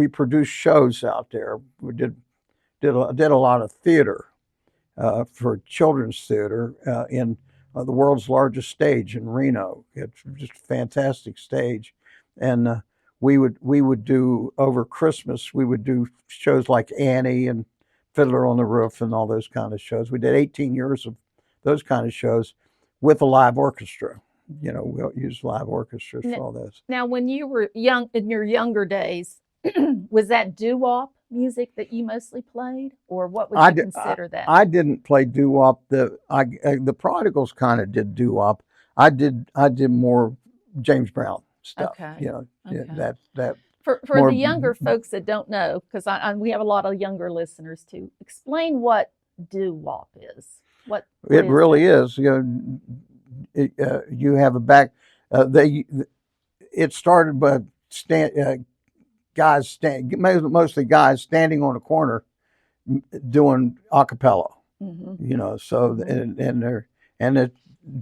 produced shows out there. We did a lot of theater for children's theater in the world's largest stage in Reno. It's just a fantastic stage, and we would do over Christmas. We would do shows like Annie and Fiddler on the Roof and all those kind of shows. We did 18 years of those kind of shows with a live orchestra. We'll use live orchestras for all this. Now, when you were young, in your younger days, was that doo-wop music that you mostly played, or what would you consider that? I didn't play doo-wop. The Prodigals kind of did doo-wop. I did more James Brown stuff. Okay. Okay. That for more, the younger folks that don't know, because we have a lot of younger listeners too. Explain what doo-wop is. What it is really that? is. You have a back. It started by mostly guys standing on a corner doing a cappella. Mm-hmm. So Mm-hmm. and the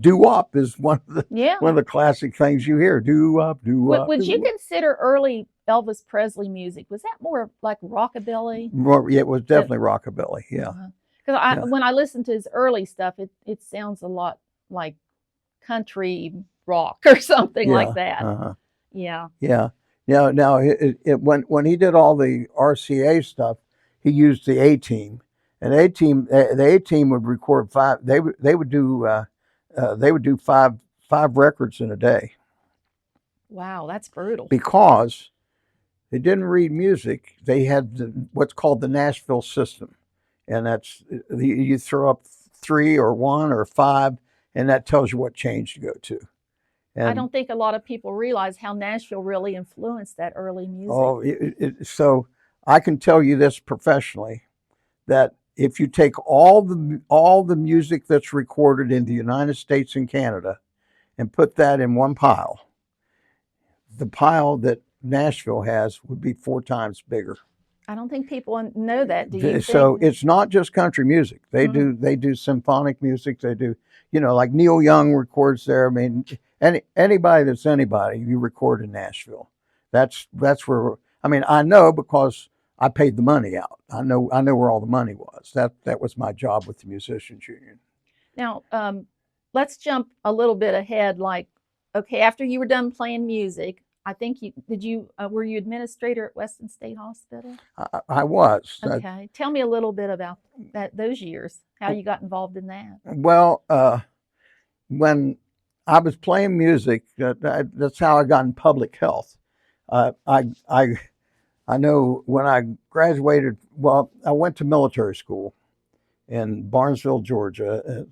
doo-wop is one of Yeah. the classic things you hear. Doo-wop, doo-wop. Would you consider early Elvis Presley music, was that more like rockabilly? Yeah, it was definitely rockabilly. Yeah. Because when I listen to his early stuff, it sounds a lot like country rock or something like that. Uh-huh. Yeah. Yeah. Now when he did all the RCA stuff, he used the A-Team, and the A-Team would record 5. They would do 5 5 records in a day Wow, that's brutal. because they didn't read music. They had what's called the Nashville system, and that's you throw up 3 or 1 or 5, and that tells you what change to go to. I And don't think a lot of people realize how Nashville really influenced that early music. oh, so I can tell you this professionally, that if you take all the music that's recorded in the United States and Canada and put that in one pile, the pile that Nashville has would be 4 times bigger. I don't think people know that. Do you So think? it's not just country music. They do symphonic music. They do, like Neil Young records there. I mean, anybody that's anybody, you record in Nashville. That's where, I mean, I know because I paid the money out. I know where all the money was. That was my job with the Musicians Union. Now, let's jump a little bit ahead. Like, okay, after you were done playing music, I think were you administrator at Weston State Hospital? I was. Okay, tell me a little bit about those years, how you got involved in that. Well, when I was playing music, that's how I got in public health. I know when I graduated, well, I went to military school in Barnesville, Georgia.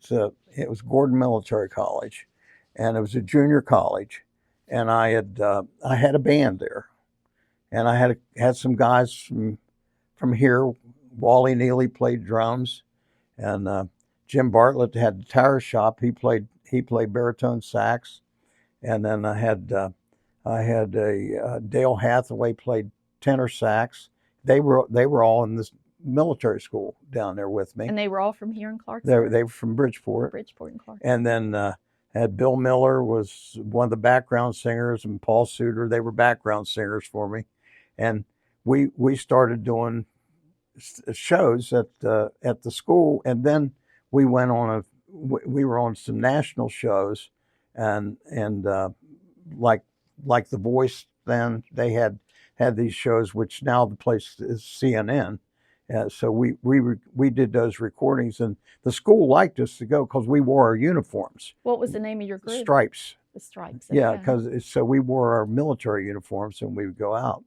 It was Gordon Military College, and it was a junior college. And I had a band there, and I had some guys from here. Wally Neely played drums, and Jim Bartlett had the tire shop. He played baritone sax, and then I had a Dale Hathaway played tenor sax. They were all in this military school down there with me. And they were all from here in Clarksburg? They were from Bridgeport. Bridgeport and Clarksburg. And then had Bill Miller was one of the background singers, and Paul Suter. They were background singers for me. And we started doing shows at the school, and then we went on we were on some national shows, and like The Voice. Then they had these shows, which now the place is CNN. So we did those recordings, and the school liked us to go because we wore our uniforms. What was the name of your group? Stripes. The Stripes. Okay. Yeah, because so we wore our military uniforms and we would go out.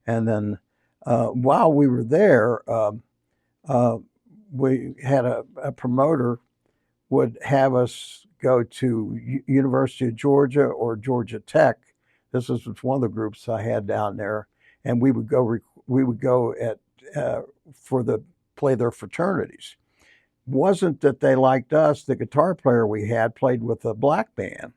And then while we were there, we had a promoter would have us go to University of Georgia or Georgia Tech. This was one of the groups I had down there, and we would go at play their fraternities. Wasn't that they liked us? The guitar player we had played with a black band,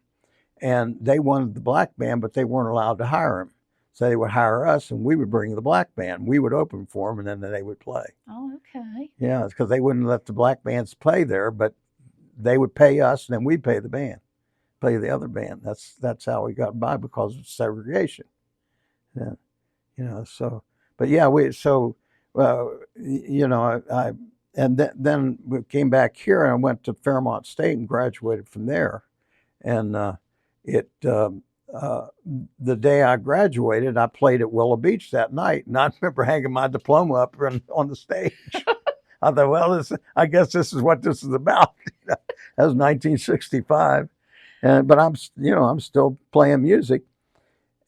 and they wanted the black band, but they weren't allowed to hire him. So they would hire us, and we would bring the black band. We would open for them, and then they would play. Oh, okay. Yeah, it's because they wouldn't let the black bands play there, but they would pay us, and then we'd pay the other band. That's how we got by, because of segregation. Yeah, so, but yeah, I and then we came back here, and I went to Fairmont State and graduated from there. And the day I graduated, I played at Willow Beach that night, and I remember hanging my diploma up on the stage. I thought, well, I guess this is what this is about. That was 1965, but I'm still playing music.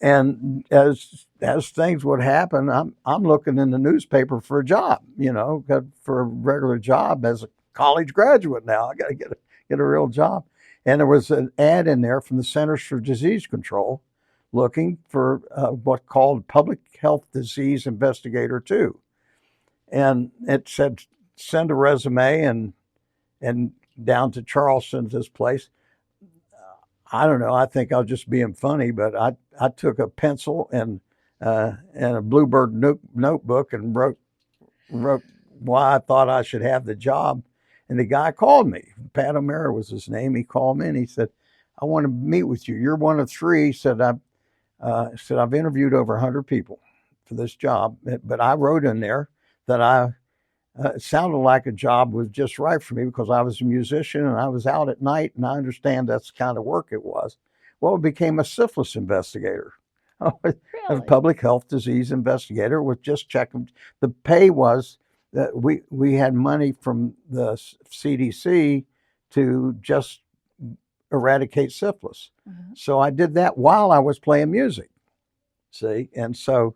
And as things would happen, I'm looking in the newspaper for a job, for a regular job as a college graduate. Now I got to get a real job. And there was an ad in there from the Centers for Disease Control looking for what's called Public Health Disease Investigator 2. And it said, send a resume and down to Charleston, this place. I don't know. I think I was just being funny, but I took a pencil and a Bluebird notebook and wrote why I thought I should have the job. And the guy called me. Pat O'Mara was his name. He called me and he said, "I want to meet with you. You're one of 3." He said, I've interviewed over 100 people for this job, but I wrote in there that it sounded like a job was just right for me because I was a musician and I was out at night, and I understand that's the kind of work it was. Well, it became a syphilis investigator. Really? A public health disease investigator was just checking. The pay was that we had money from the CDC to just eradicate syphilis. Mhm. So I did that while I was playing music. See, and so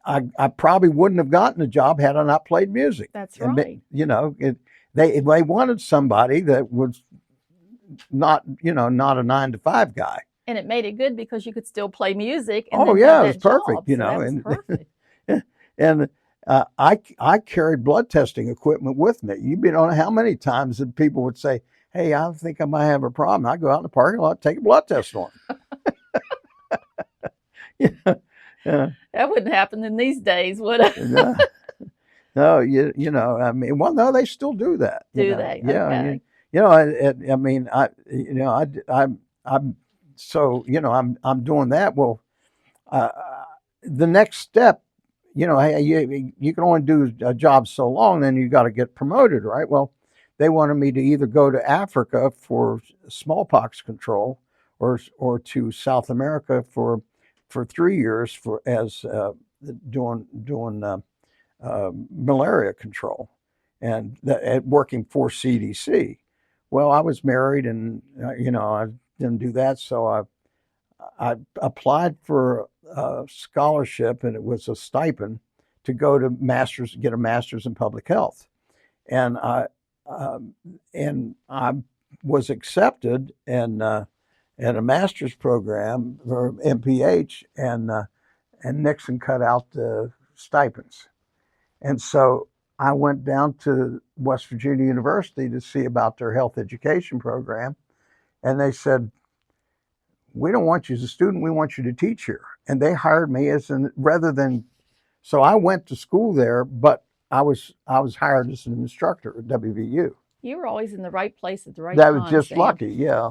I probably wouldn't have gotten the job had I not played music. That's And right. they wanted somebody that was not not a 9 to 5 guy. And it made it good because you could still play music and Oh then have yeah, it was that perfect. job. So that was perfect. And I carried blood testing equipment with me. You don't know how many times that people would say, "Hey, I think I might have a problem." I go out in the parking lot, take a blood test on them. Yeah. That wouldn't happen in these days, would it? No, no, I mean, well, no, they still do that. Do they? Yeah, Okay. I mean, I'm so I'm doing that. Well, uh, the next step, hey, you can only do a job so long, then you got to get promoted, right? Well, they wanted me to either go to Africa for smallpox control, or to South America for 3 years for as doing malaria control, and working for CDC. Well, I was married, and I didn't do that, so I applied for a scholarship, and it was a stipend to go to get a master's in public health, and um, I was accepted in a master's program for MPH, and Nixon cut out the stipends, and so I went down to West Virginia University to see about their health education program, and they said, "We don't want you as a student. We want you to teach here." And they hired me rather than. So I went to school there, but I was hired as an instructor at WVU. You were always in the right place at the right That was time, just Sam. lucky. Yeah.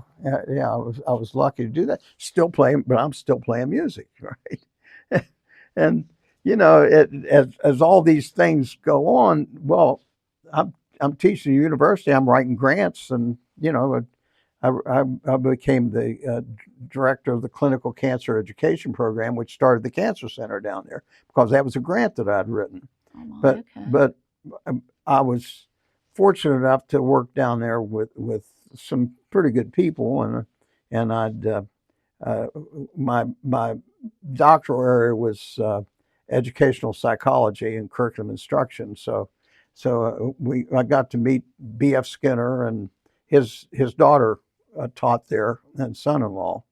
Yeah. I was lucky to do that. Still playing, but I'm still playing music, right? And as all these things go on, well, I'm teaching at university. I'm writing grants, and I became the director of the clinical cancer education program, which started the cancer center down there, because that was a grant that I'd written. Oh my, But okay. but I was fortunate enough to work down there with some pretty good people, and my doctoral area was educational psychology and curriculum instruction. So I got to meet B.F. Skinner, and his daughter taught there, and son-in-law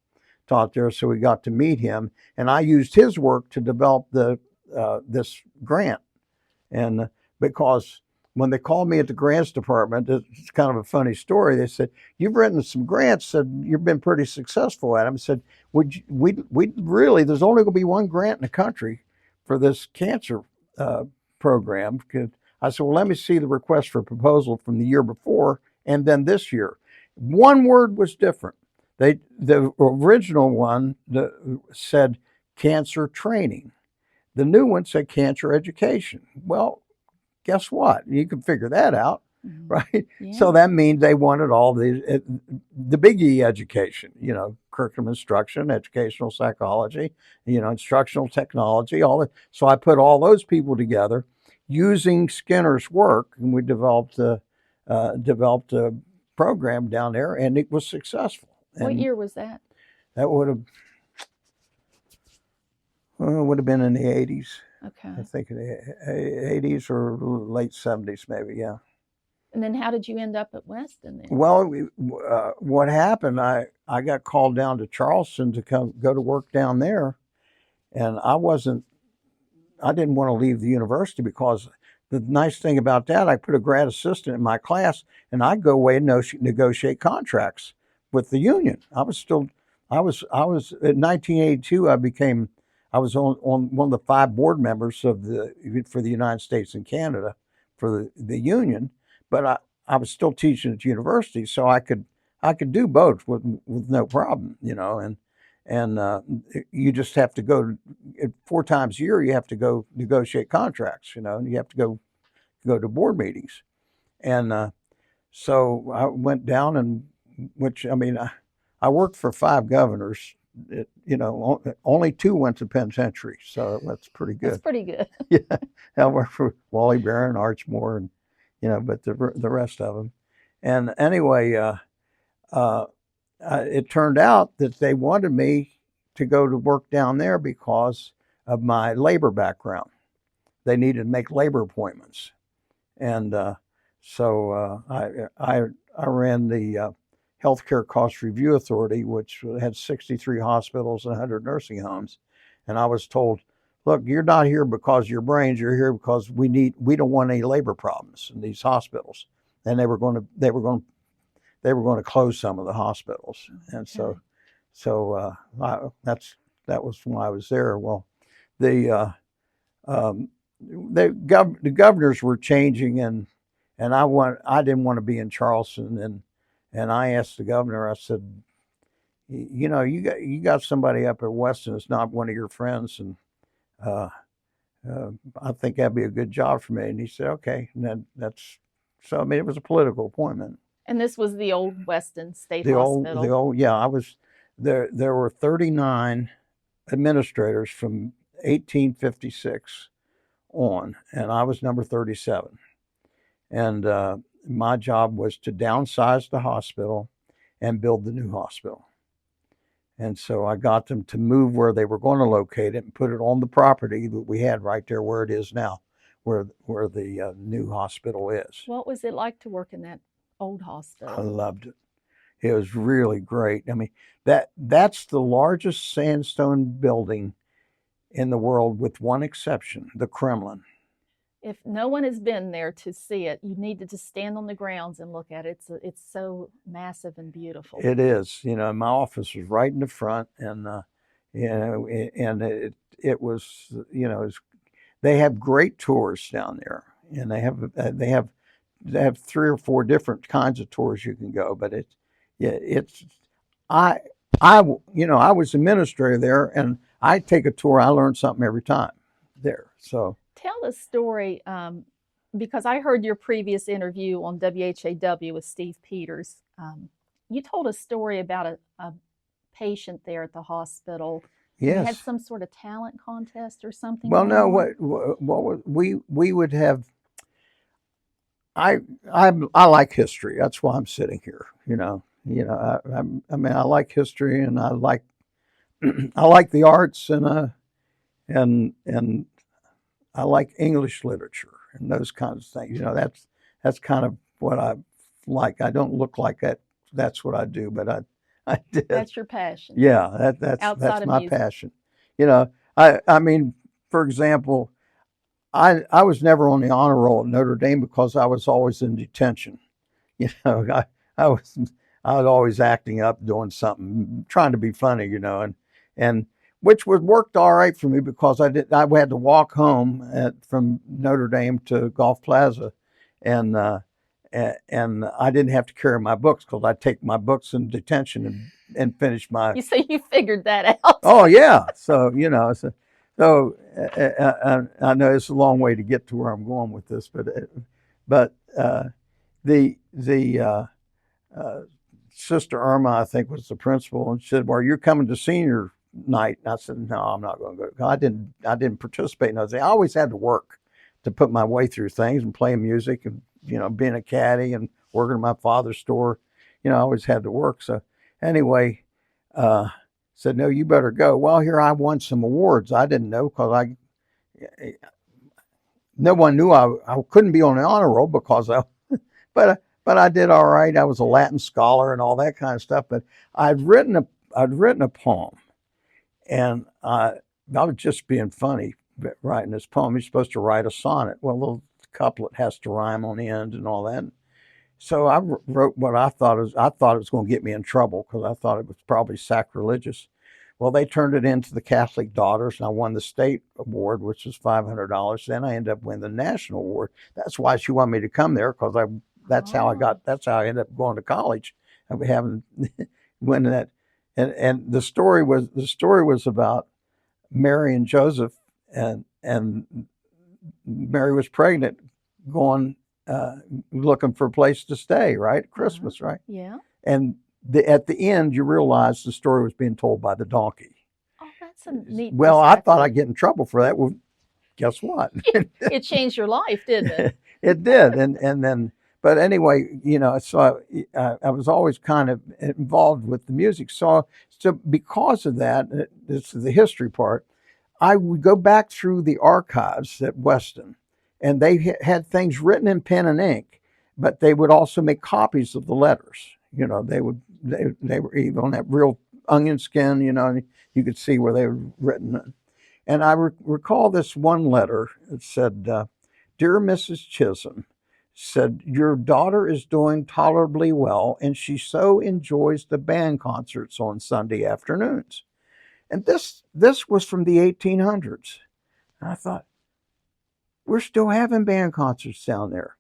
taught there. So we got to meet him, and I used his work to develop this grant. And because when they called me at the grants department, it's kind of a funny story. They said, "You've written some grants, said you've been pretty successful at them." I said, we really, there's only going to be one grant in the country for this cancer program. I said, "Well, let me see the request for proposal from the year before and then this year." One word was different. The original one said cancer training. The new one said cancer education. Well, guess what? You can figure that out, right? Yeah. So that means they wanted all the big E education, curriculum instruction, educational psychology, instructional technology, all that. So I put all those people together using Skinner's work, and we developed a program down there, and it was successful. What year was that? That would have been in the 80s. Okay. I think in the 80s or late 70s, maybe, yeah. And then how did you end up at Weston then? Well, what happened, I got called down to Charleston to go to work down there, and I didn't want to leave the university, because the nice thing about that, I put a grad assistant in my class, and I'd go away and negotiate contracts with the union. I was in 1982, I was on one of the 5 board members for the United States and Canada for the union, but I was still teaching at university, so I could do both with no problem, and you just have to go 4 times a year. You have to go negotiate contracts, and you have to go to board meetings, and so I went down, and I worked for 5 governors. Only 2 went to penitentiary, so that's pretty good. That's pretty good. Yeah, I worked for Wally Barron, Archmore, and but the rest of them. And anyway, it turned out that they wanted me to go to work down there because of my labor background. They needed to make labor appointments. And so I ran the Healthcare Cost Review Authority, which had 63 hospitals and 100 nursing homes. And I was told, look, you're not here because of your brains. You're here because we don't want any labor problems in these hospitals. And they were going to close some of the hospitals. And so that was why I was there. Well, the governors were changing, and I didn't want to be in Charleston, and I asked the governor. I said, you know, you got somebody up at Weston that's not one of your friends, and I think that'd be a good job for me. And he said, okay. And that's so. I mean, it was a political appointment. And this was the old Weston State Hospital. Yeah. I was there. There were 39 administrators from 1856 on, and I was number 37. And my job was to downsize the hospital and build the new hospital. And so I got them to move where they were going to locate it and put it on the property that we had right there where it is now, where the new hospital is. What was it like to work in that old hospital? I loved it. It was really great. I mean, that's the largest sandstone building in the world with one exception, the Kremlin. If no one has been there to see it, you need to just stand on the grounds and look at it. It's so massive and beautiful. It is. You know, my office was right in the front, and you know, and it was, you know, they have great tours down there, and they have 3 or 4 different kinds of tours you can go. But I was administrator there, and I take a tour. I learned something every time there. So. Tell a story, because I heard your previous interview on WHAW with Steve Peters. You told a story about a patient there at the hospital. Yes. You had some sort of talent contest or something. Well, no, what we would have. I like history. That's why I'm sitting here. You know. I mean, I like history, and I like the arts, and I like English literature and those kinds of things. You know, that's kind of what I like. I don't look like that. That's what I do, but I did. That's your passion. Yeah, that's my passion. You know, I mean, for example, I was never on the honor roll at Notre Dame because I was always in detention. You know, I was always acting up, doing something, trying to be funny. You know, and which worked all right for me because I had to walk home from Notre Dame to Gulf Plaza, and I didn't have to carry my books because I'd take my books in detention and finish my. You say you figured that out. Oh yeah, so you know, I know it's a long way to get to where I'm going with this, but the Sister Irma, I think, was the principal, and she said, "Well, you're coming to senior night." And I said, "No, I'm not going to go." I didn't participate in those things. I always had to work to put my way through things and playing music and, you know, being a caddy and working at my father's store. You know, I always had to work. So anyway, said, "No, you better go." Well, here I won some awards. I didn't know because no one knew I couldn't be on the honor roll because but I did all right. I was a Latin scholar and all that kind of stuff. But I'd written a poem. And I was just being funny writing this poem. You're supposed to write a sonnet. Well, a little couplet has to rhyme on the end and all that. So I wrote what I thought it was going to get me in trouble because I thought it was probably sacrilegious. Well, they turned it into the Catholic Daughters, and I won the state award, which was $500. Then I ended up winning the national award. That's why she wanted me to come there because that's how I ended up going to college. And having winning that. And the story was about Mary and Joseph, and Mary was pregnant, going looking for a place to stay, right? Christmas, right? Yeah. And at the end, you realize the story was being told by the donkey. Oh, that's a neat. Well, I thought I'd get in trouble for that. Well, guess what? It changed your life, didn't it? It did, and then. But anyway, so I was always kind of involved with the music. So because of that, this is the history part. I would go back through the archives at Weston, and they had things written in pen and ink, but they would also make copies of the letters. They were even on that real onion skin. And you could see where they were written. And I recall this one letter. It said, "Dear Mrs. Chisholm," said, "your daughter is doing tolerably well, and she so enjoys the band concerts on Sunday afternoons." And this was from the 1800s. And I thought, we're still having band concerts down there.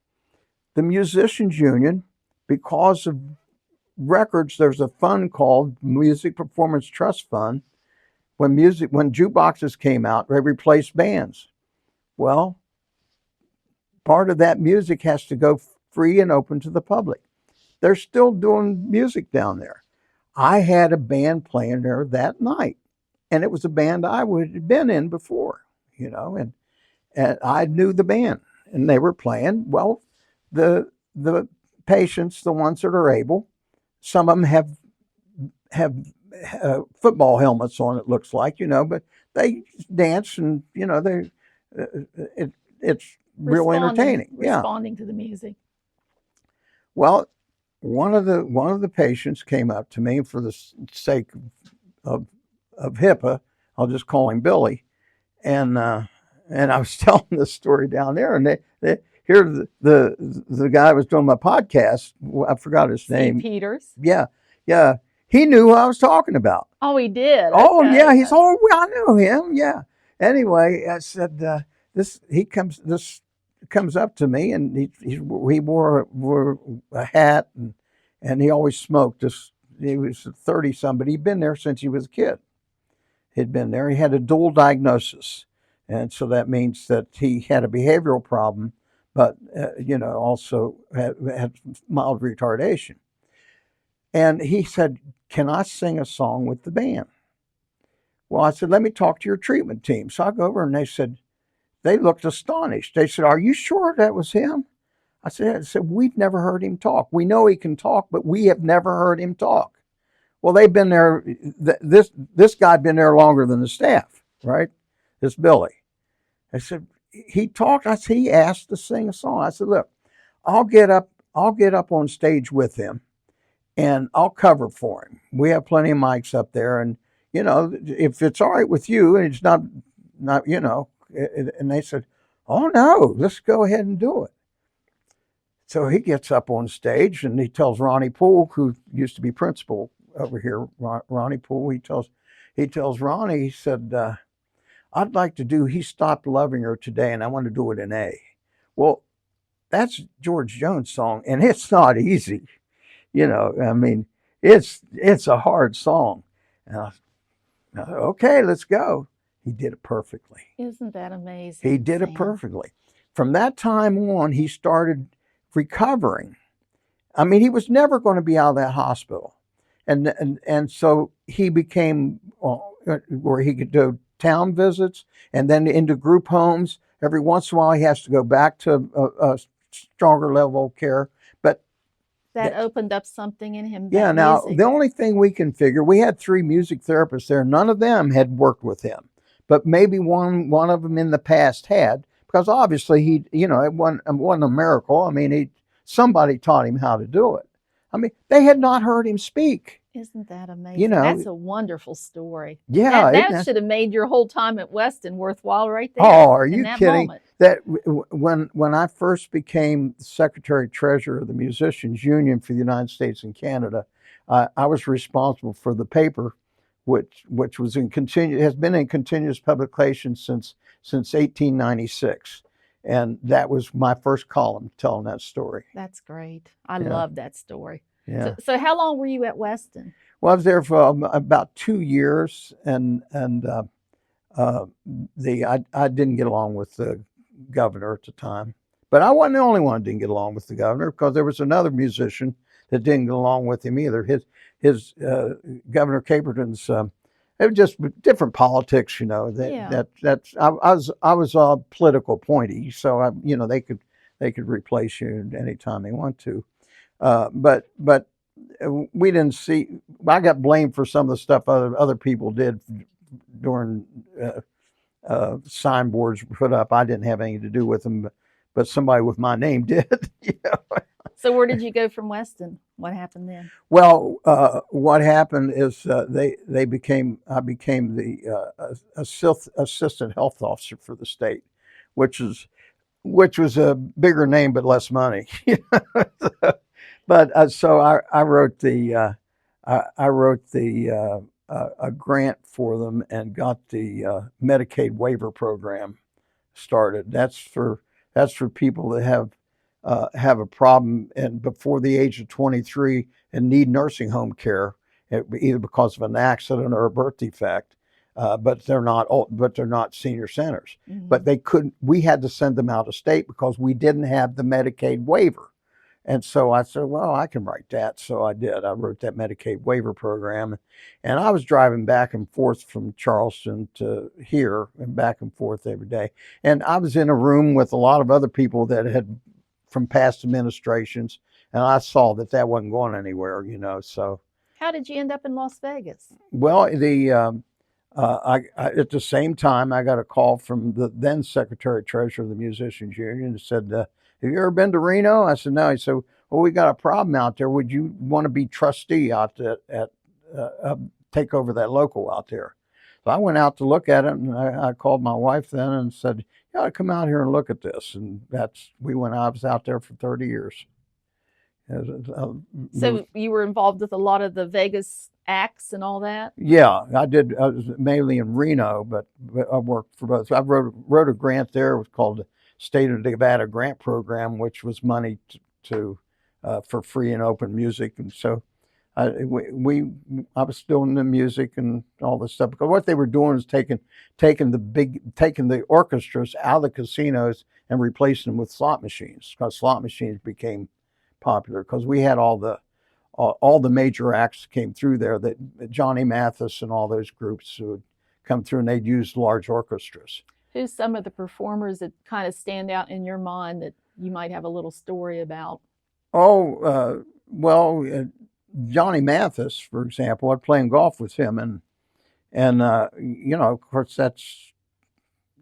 The Musicians Union, because of records, there's a fund called Music Performance Trust Fund. When jukeboxes came out, they replaced bands. Well, part of that music has to go free and open to the public. They're still doing music down there. I had a band playing there that night, and it was a band I would have been in before, and I knew the band, and they were playing. Well, the patients, the ones that are able, some of them have football helmets on, it looks like, but they dance, and it's real entertaining. Responding to the music. Well, one of the patients came up to me, for the sake of HIPAA, I'll just call him Billy, and I was telling this story down there, and here the guy that was doing my podcast, I forgot his name. Peters. Yeah. He knew who I was talking about. Oh, he did. Oh, okay. Yeah. I know him. Yeah. Anyway, I said, this comes up to me, and he wore a hat, and he always smoked. He was 30-some, but he'd been there since he was a kid. He'd been there. He had a dual diagnosis. And so that means that he had a behavioral problem, but, also had mild retardation. And he said, "Can I sing a song with the band?" Well, I said, "Let me talk to your treatment team." So I go over, and they looked astonished. They said, "Are you sure that was him?" I said, "We've never heard him talk. We know he can talk, but we have never heard him talk." Well, they've been there. This guy had been there longer than the staff, right? This Billy. I said, "He talked." I said, "He asked to sing a song." I said, "Look, I'll get up on stage with him, and I'll cover for him. We have plenty of mics up there, and if it's all right with you, and it's not. And they said, "Oh no, let's go ahead and do it." So he gets up on stage, and he tells Ronnie Poole, who used to be principal over here, Ronnie Poole. He tells Ronnie, he said, "I'd like to do He Stopped Loving Her Today, and I want to do it in A." Well, that's George Jones' song, and it's not easy. I mean, it's a hard song. And okay, let's go. He did it perfectly. Isn't that amazing? He did it perfectly. From that time on, he started recovering. I mean, he was never going to be out of that hospital. And so he became where he could do town visits and then into group homes. Every once in a while, he has to go back to a stronger level of care. But that opened up something in him. Yeah. Now, the only thing we can figure, we had 3 music therapists there. None of them had worked with him, but maybe one of them in the past had, because obviously it wasn't a miracle. I mean, somebody taught him how to do it. I mean, they had not heard him speak. Isn't that amazing? That's a wonderful story. Yeah. That should have made your whole time at Weston worthwhile right there. Oh, are you kidding? Moment. That when I first became Secretary Treasurer of the Musicians Union for the United States and Canada, I was responsible for the paper, which has been in continuous publication since 1896. And that was my first column telling that story. That's great. I love that story. Yeah. So how long were you at Weston? Well, I was there for about 2 years, and I didn't get along with the governor at the time. But I wasn't the only one that didn't get along with the governor, because there was another musician that didn't get along with him either. His Governor Caperton's it was just different politics, I was a political appointee, so they they could replace you anytime they want to. But we didn't see. I got blamed for some of the stuff other people did during signboards put up. I didn't have anything to do with them, but somebody with my name did. So where did you go from Weston? What happened then? Well, what happened is I became the assistant health officer for the state, which was a bigger name but less money. But so I wrote a grant for them and got the Medicaid waiver program started. That's for people that have a problem and before the age of 23 and need nursing home care, either because of an accident or a birth defect. But they're not senior centers. Mm-hmm. But they couldn't. We had to send them out of state because we didn't have the Medicaid waiver. And so I said, well, I can write that. So I did. I wrote that Medicaid waiver program, and I was driving back and forth from Charleston to here and back and forth every day. And I was in a room with a lot of other people that had from past administrations, and I saw that wasn't going anywhere, So how did you end up in Las Vegas? Well, I at the same time, I got a call from the then Secretary Treasurer of the Musicians Union and said, have you ever been to Reno? I said, no. He said, well, we got a problem out there. Would you want to be trustee out take over that local out there? So I went out to look at it, and I called my wife then and said, you ought to come out here and look at this. And I was out there for 30 years. So you were involved with a lot of the Vegas acts and all that? Yeah, I did. I was mainly in Reno, but I worked for both. I wrote a grant there. It was called the State of Nevada Grant Program, which was money for free and open music. And so I was doing the music and all this stuff, because what they were doing is taking the orchestras out of the casinos and replacing them with slot machines, because slot machines became popular, because we had all the major acts came through there, that Johnny Mathis and all those groups would come through, and they'd use large orchestras. Who's some of the performers that kind of stand out in your mind that you might have a little story about? Oh, Johnny Mathis, for example, I'm playing golf with him, and of course, that's,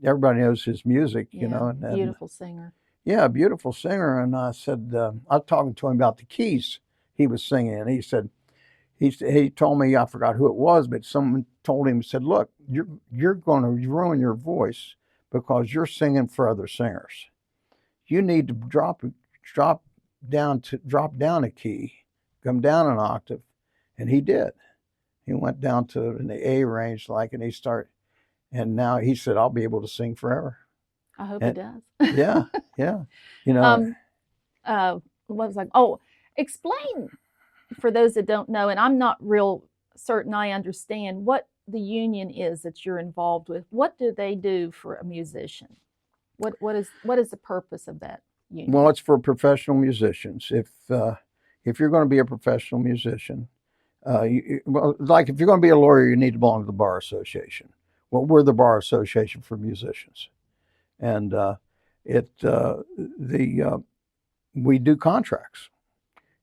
everybody knows his music, and beautiful singer. Yeah, a beautiful singer. And I said, I was talking to him about the keys he was singing, and he said, he told me, I forgot who it was, but someone told him, said, look, you're going to ruin your voice because you're singing for other singers. You need to drop down a key, come down an octave. And he did. He went down to in the A range, and now he said, I'll be able to sing forever. I hope he does. Yeah. Explain for those that don't know, and I'm not real certain I understand what the union is that you're involved with. What do they do for a musician? What is the purpose of that union? Well, it's for professional musicians. If you're going to be a professional musician, like if you're going to be a lawyer, you need to belong to the Bar Association. Well, we're the Bar Association for musicians. And we do contracts.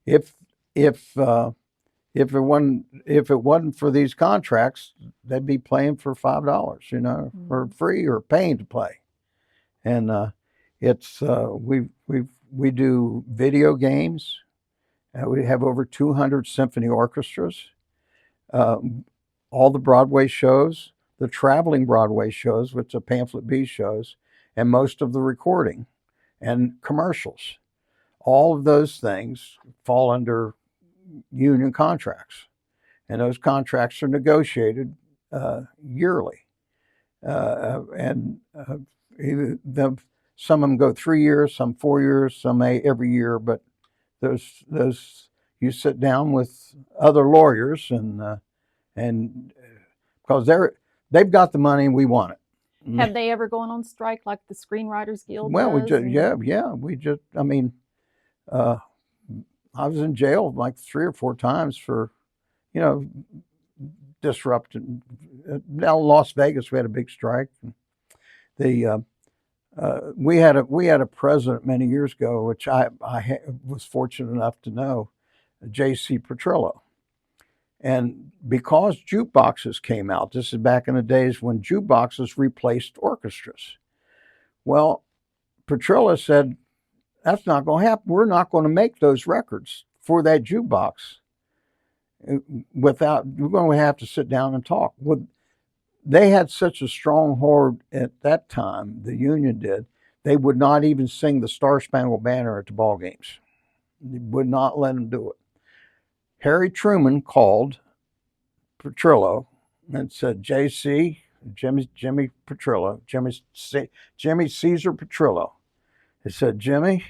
If it wasn't for these contracts, they'd be playing for $5, for free, or paying to play. And we do video games. We have over 200 symphony orchestras. All the Broadway shows, the traveling Broadway shows, which are pamphlet B shows, and most of the recording and commercials. All of those things fall under union contracts, and those contracts are negotiated yearly. Some of them go 3 years, some 4 years, some every year. But those you sit down with other lawyers, and because they've got the money and we want it. Have they ever gone on strike like the Screenwriters Guild Well, does? I was in jail like 3 or 4 times for, disrupting. Now Las Vegas, we had a big strike. We had a president many years ago, which was fortunate enough to know, J.C. Petrillo. And because jukeboxes came out, this is back in the days when jukeboxes replaced orchestras. Well, Petrillo said, that's not going to happen. We're not going to make those records for that jukebox we're going to have to sit down and talk. They had such a stronghold at that time, the union did, they would not even sing the Star Spangled Banner at the ball games. They would not let them do it. Harry Truman called Petrillo and said, JC, Jimmy Petrillo, Jimmy Caesar Petrillo. He said, Jimmy,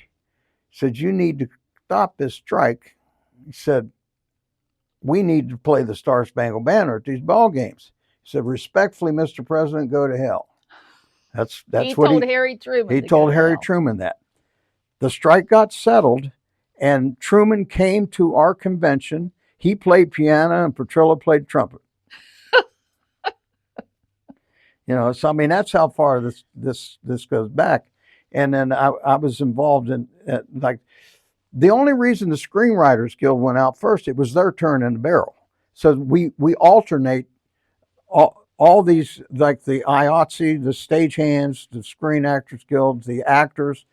you need to stop this strike. He said, we need to play the Star Spangled Banner at these ball games. He said, respectfully, Mr. President, go to hell. That's he what told Harry Truman. He told Harry Truman that. The strike got settled, and Truman came to our convention. He played piano, and Petrillo played trumpet. So I mean, that's how far this goes back. And then I was involved in like the only reason the Screenwriters Guild went out first, it was their turn in the barrel. So we alternate all these, like the IATSE, the stagehands, the Screen Actors Guild, the actors.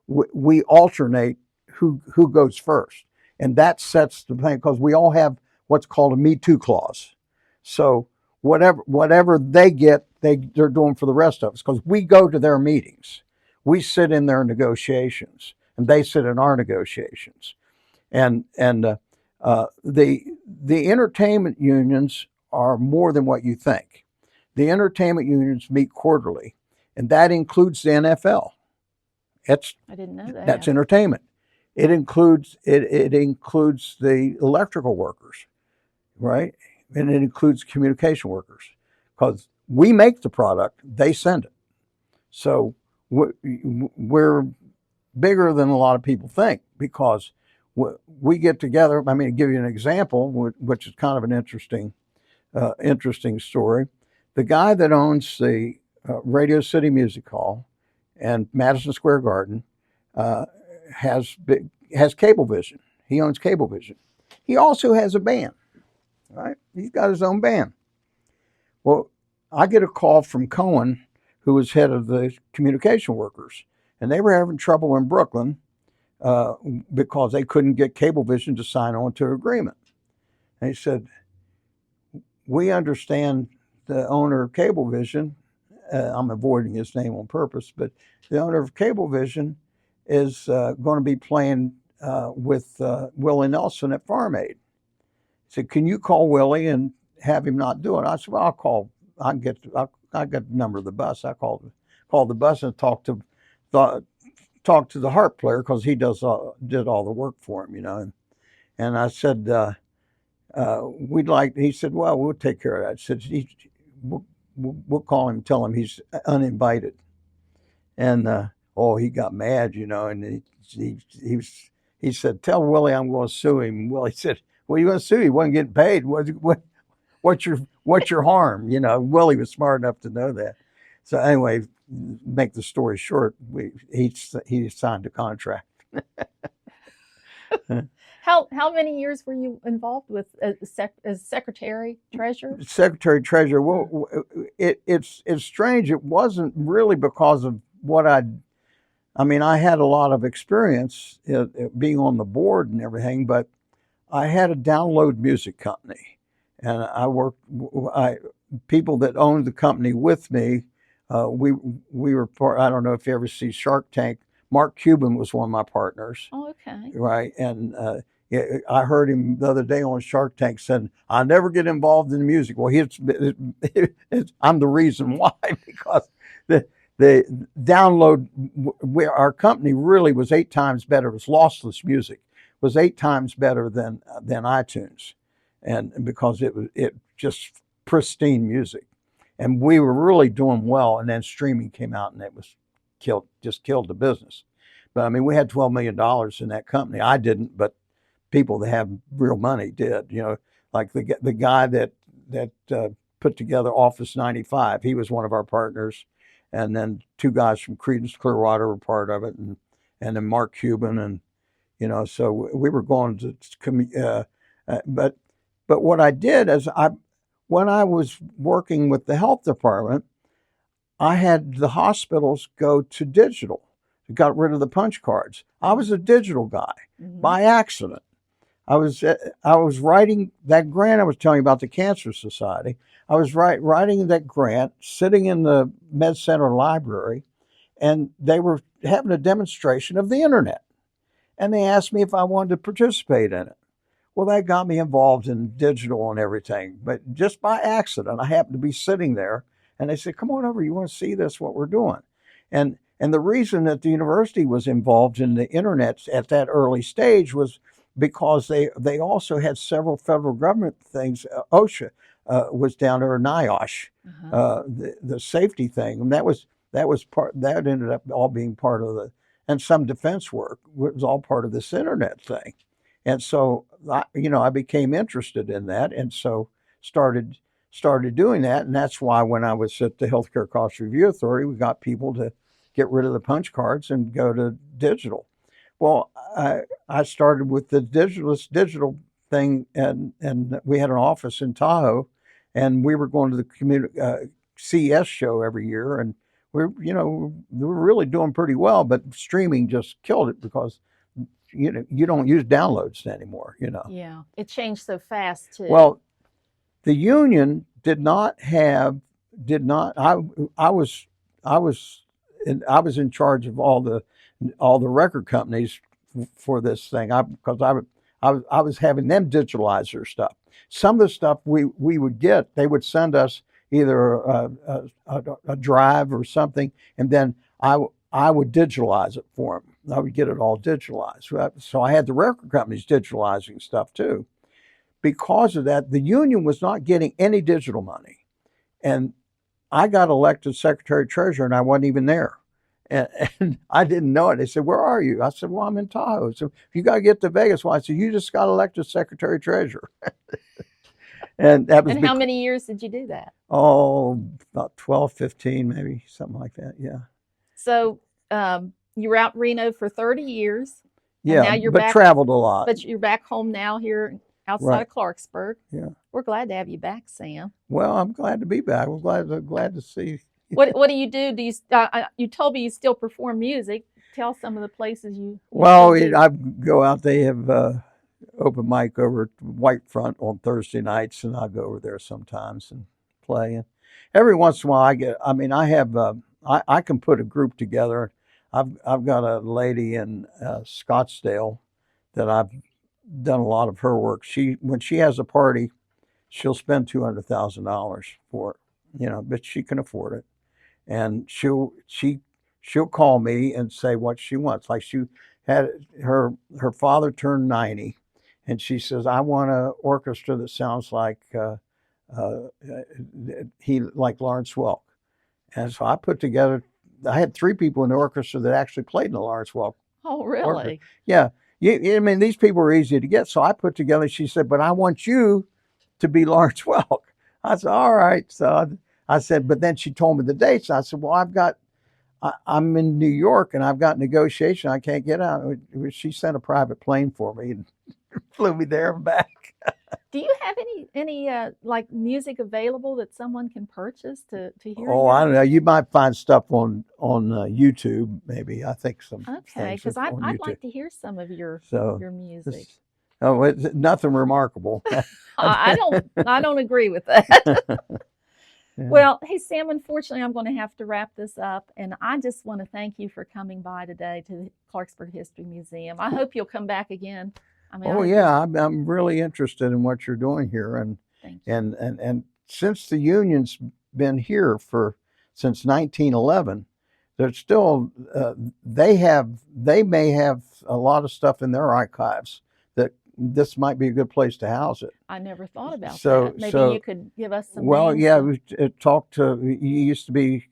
We alternate who goes first, and that sets the plan because we all have what's called a Me Too clause. So whatever they get, they're doing for the rest of us because we go to their meetings, we sit in their negotiations, and they sit in our negotiations, and the entertainment unions are more than what you think. The entertainment unions meet quarterly, and that includes the NFL. I didn't know that. That's entertainment. It includes the electrical workers, right? And it includes communication workers, because we make the product, they send it. So we're bigger than a lot of people think, because we get together. I mean, to give you an example, which is kind of an interesting story. The guy that owns the Radio City Music Hall and Madison Square Garden has Cablevision. He owns Cablevision. He also has a band, right? He's got his own band. Well, I get a call from Cohen, who was head of the communication workers, and they were having trouble in Brooklyn because they couldn't get Cablevision to sign on to an agreement. And he said, we understand the owner of Cablevision, I'm avoiding his name on purpose, but the owner of Cablevision is going to be playing with Willie Nelson at Farm Aid. He said, can you call Willie and have him not do it? I said, well, I'll call. I got the number of the bus. I called the bus and talked to the harp player, because he did all the work for him, And I said, he said, well, we'll take care of that. I said, we'll call him and tell him he's uninvited. And he got mad, and he said, tell Willie I'm going to sue him. Willie said, well, you're going to sue? He wasn't getting paid. What's your harm? Willie was smart enough to know that. So anyway, make the story short, he signed a contract. How many years were you involved with as secretary treasurer? Secretary treasurer. Well, it's strange. It wasn't really because of what I had a lot of experience being on the board and everything, but I had a download music company, and people that owned the company with me. We were part. I don't know if you ever see Shark Tank. Mark Cuban was one of my partners. Oh, okay. Right, and I heard him the other day on Shark Tank said, "I never get involved in music." Well, I'm the reason why, because the download. Our company really was 8 times better. It was lossless music. Was 8 times better than iTunes, and because it just pristine music, and we were really doing well. And then streaming came out, and it was killed the business. But we had $12 million in that company. I didn't, but people that have real money did. Like the guy that put together Office 95. He was one of our partners, and then two guys from Creedence Clearwater were part of it, and then Mark Cuban, and so we were going to, but what I did is when I was working with the health department, I had the hospitals go to digital. Got rid of the punch cards. I was a digital guy by accident. I was writing that grant I was telling you about, the Cancer Society. I was writing that grant, sitting in the Med Center library, and they were having a demonstration of the internet. And they asked me if I wanted to participate in it. Well, that got me involved in digital and everything. But just by accident, I happened to be sitting there, and they said, "Come on over. You want to see this, what we're doing?" And the reason that the university was involved in the internet at that early stage was because they also had several federal government things. OSHA was down there, NIOSH, the safety thing, and that ended up all being part of and some defense work was all part of this internet thing. And so I became interested in that, and so started doing that. And that's why when I was at the Healthcare Cost Review Authority, we got people to get rid of the punch cards and go to digital. Well, I started with the digital thing, and we had an office in Tahoe, and we were going to the CES show every year, and we were really doing pretty well, but streaming just killed it because you don't use downloads anymore. Yeah, it changed so fast too. Well, the union did not. I was in charge of all the record companies for this thing. Because I was having them digitalize their stuff. Some of the stuff we would get, they would send us either a drive or something, and then I would digitalize it for them. I would get it all digitalized. So I had the record companies digitalizing stuff too. Because of that, the union was not getting any digital money. And I got elected Secretary Treasurer, and I wasn't even there. And I didn't know it. They said, "Where are you?" I said, "Well, I'm in Tahoe." So you got to get to Vegas. Well, I said, "You just got elected Secretary Treasurer." And that was. And how many years did you do that? Oh, about 12, 15, maybe, something like that. Yeah. So you were out in Reno for 30 years. Yeah, now you're but back, traveled a lot. But you're back home now here outside Right. of Clarksburg. Yeah. We're glad to have you back, Sam. Well, I'm glad to be back. I'm glad to see. What do you do? Do you you told me you still perform music? Tell some of the places you. Well, I go out. They have open mic over at White Front on Thursday nights, and I go over there sometimes and play. And every once in a while, I can put a group together. I've got a lady in Scottsdale that I've done a lot of her work. When she has a party, she'll spend $200,000 for it, but she can afford it. And she'll call me and say what she wants. Like she had her father turned 90, and she says, "I want an orchestra that sounds like like Lawrence Welk." And so I had 3 people in the orchestra that actually played in the Lawrence Welk. Oh, really? Orchestra. Yeah. I mean, these people are easy to get. So I put together, she said, "But I want you to be Lawrence Welk." I said, "All right." So I said, but then she told me the dates. I said, "Well, I'm in New York and I've got negotiation. I can't get out." She sent a private plane for me and flew me there and back. Do you have any like music available that someone can purchase to hear? Oh, I don't know. You might find stuff on YouTube, maybe. I think some. Okay, because I'd like to hear some of your music. It's nothing remarkable. I don't agree with that. Yeah. Well, hey, Sam, unfortunately, I'm going to have to wrap this up. And I just want to thank you for coming by today to the Clarksburg History Museum. I hope you'll come back again. I'm really interested in what you're doing here. And since the union's been here since 1911, there's still, they may have a lot of stuff in their archives that this might be a good place to house it. I never thought about that. Maybe you could give us some names. Yeah, we talked to, he used to be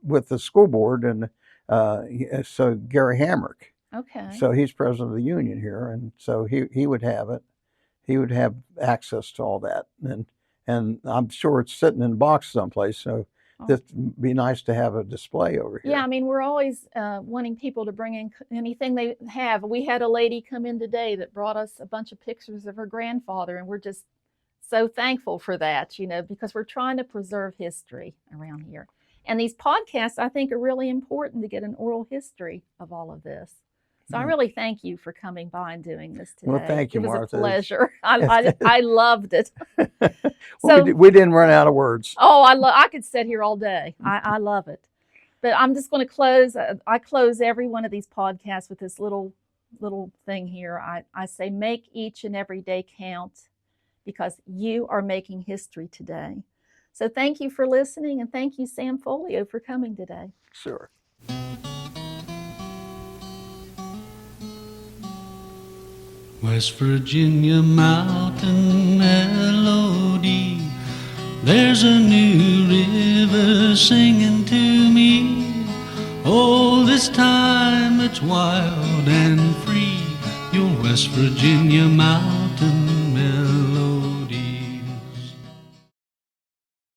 with the school board, and so Gary Hamrick. Okay. So he's president of the union here, and so he would have it. He would have access to all that, and I'm sure it's sitting in a box someplace. So That'd be nice to have a display over here. Yeah, I mean, we're always wanting people to bring in anything they have. We had a lady come in today that brought us a bunch of pictures of her grandfather, and we're just so thankful for that, you know, because we're trying to preserve history around here. And these podcasts, I think, are really important to get an oral history of all of this. So I really thank you for coming by and doing this today. Well, thank you, Martha. It was a pleasure. I loved it. So we didn't run out of words. Oh, I could sit here all day. I love it. But I'm just going to close. I close every one of these podcasts with this little thing here. I say, make each and every day count, because you are making history today. So thank you for listening, and thank you, Sam Folio, for coming today. Sure. West Virginia mountain melody, there's a new river singing to me. Oh, this time it's wild and free, your West Virginia mountain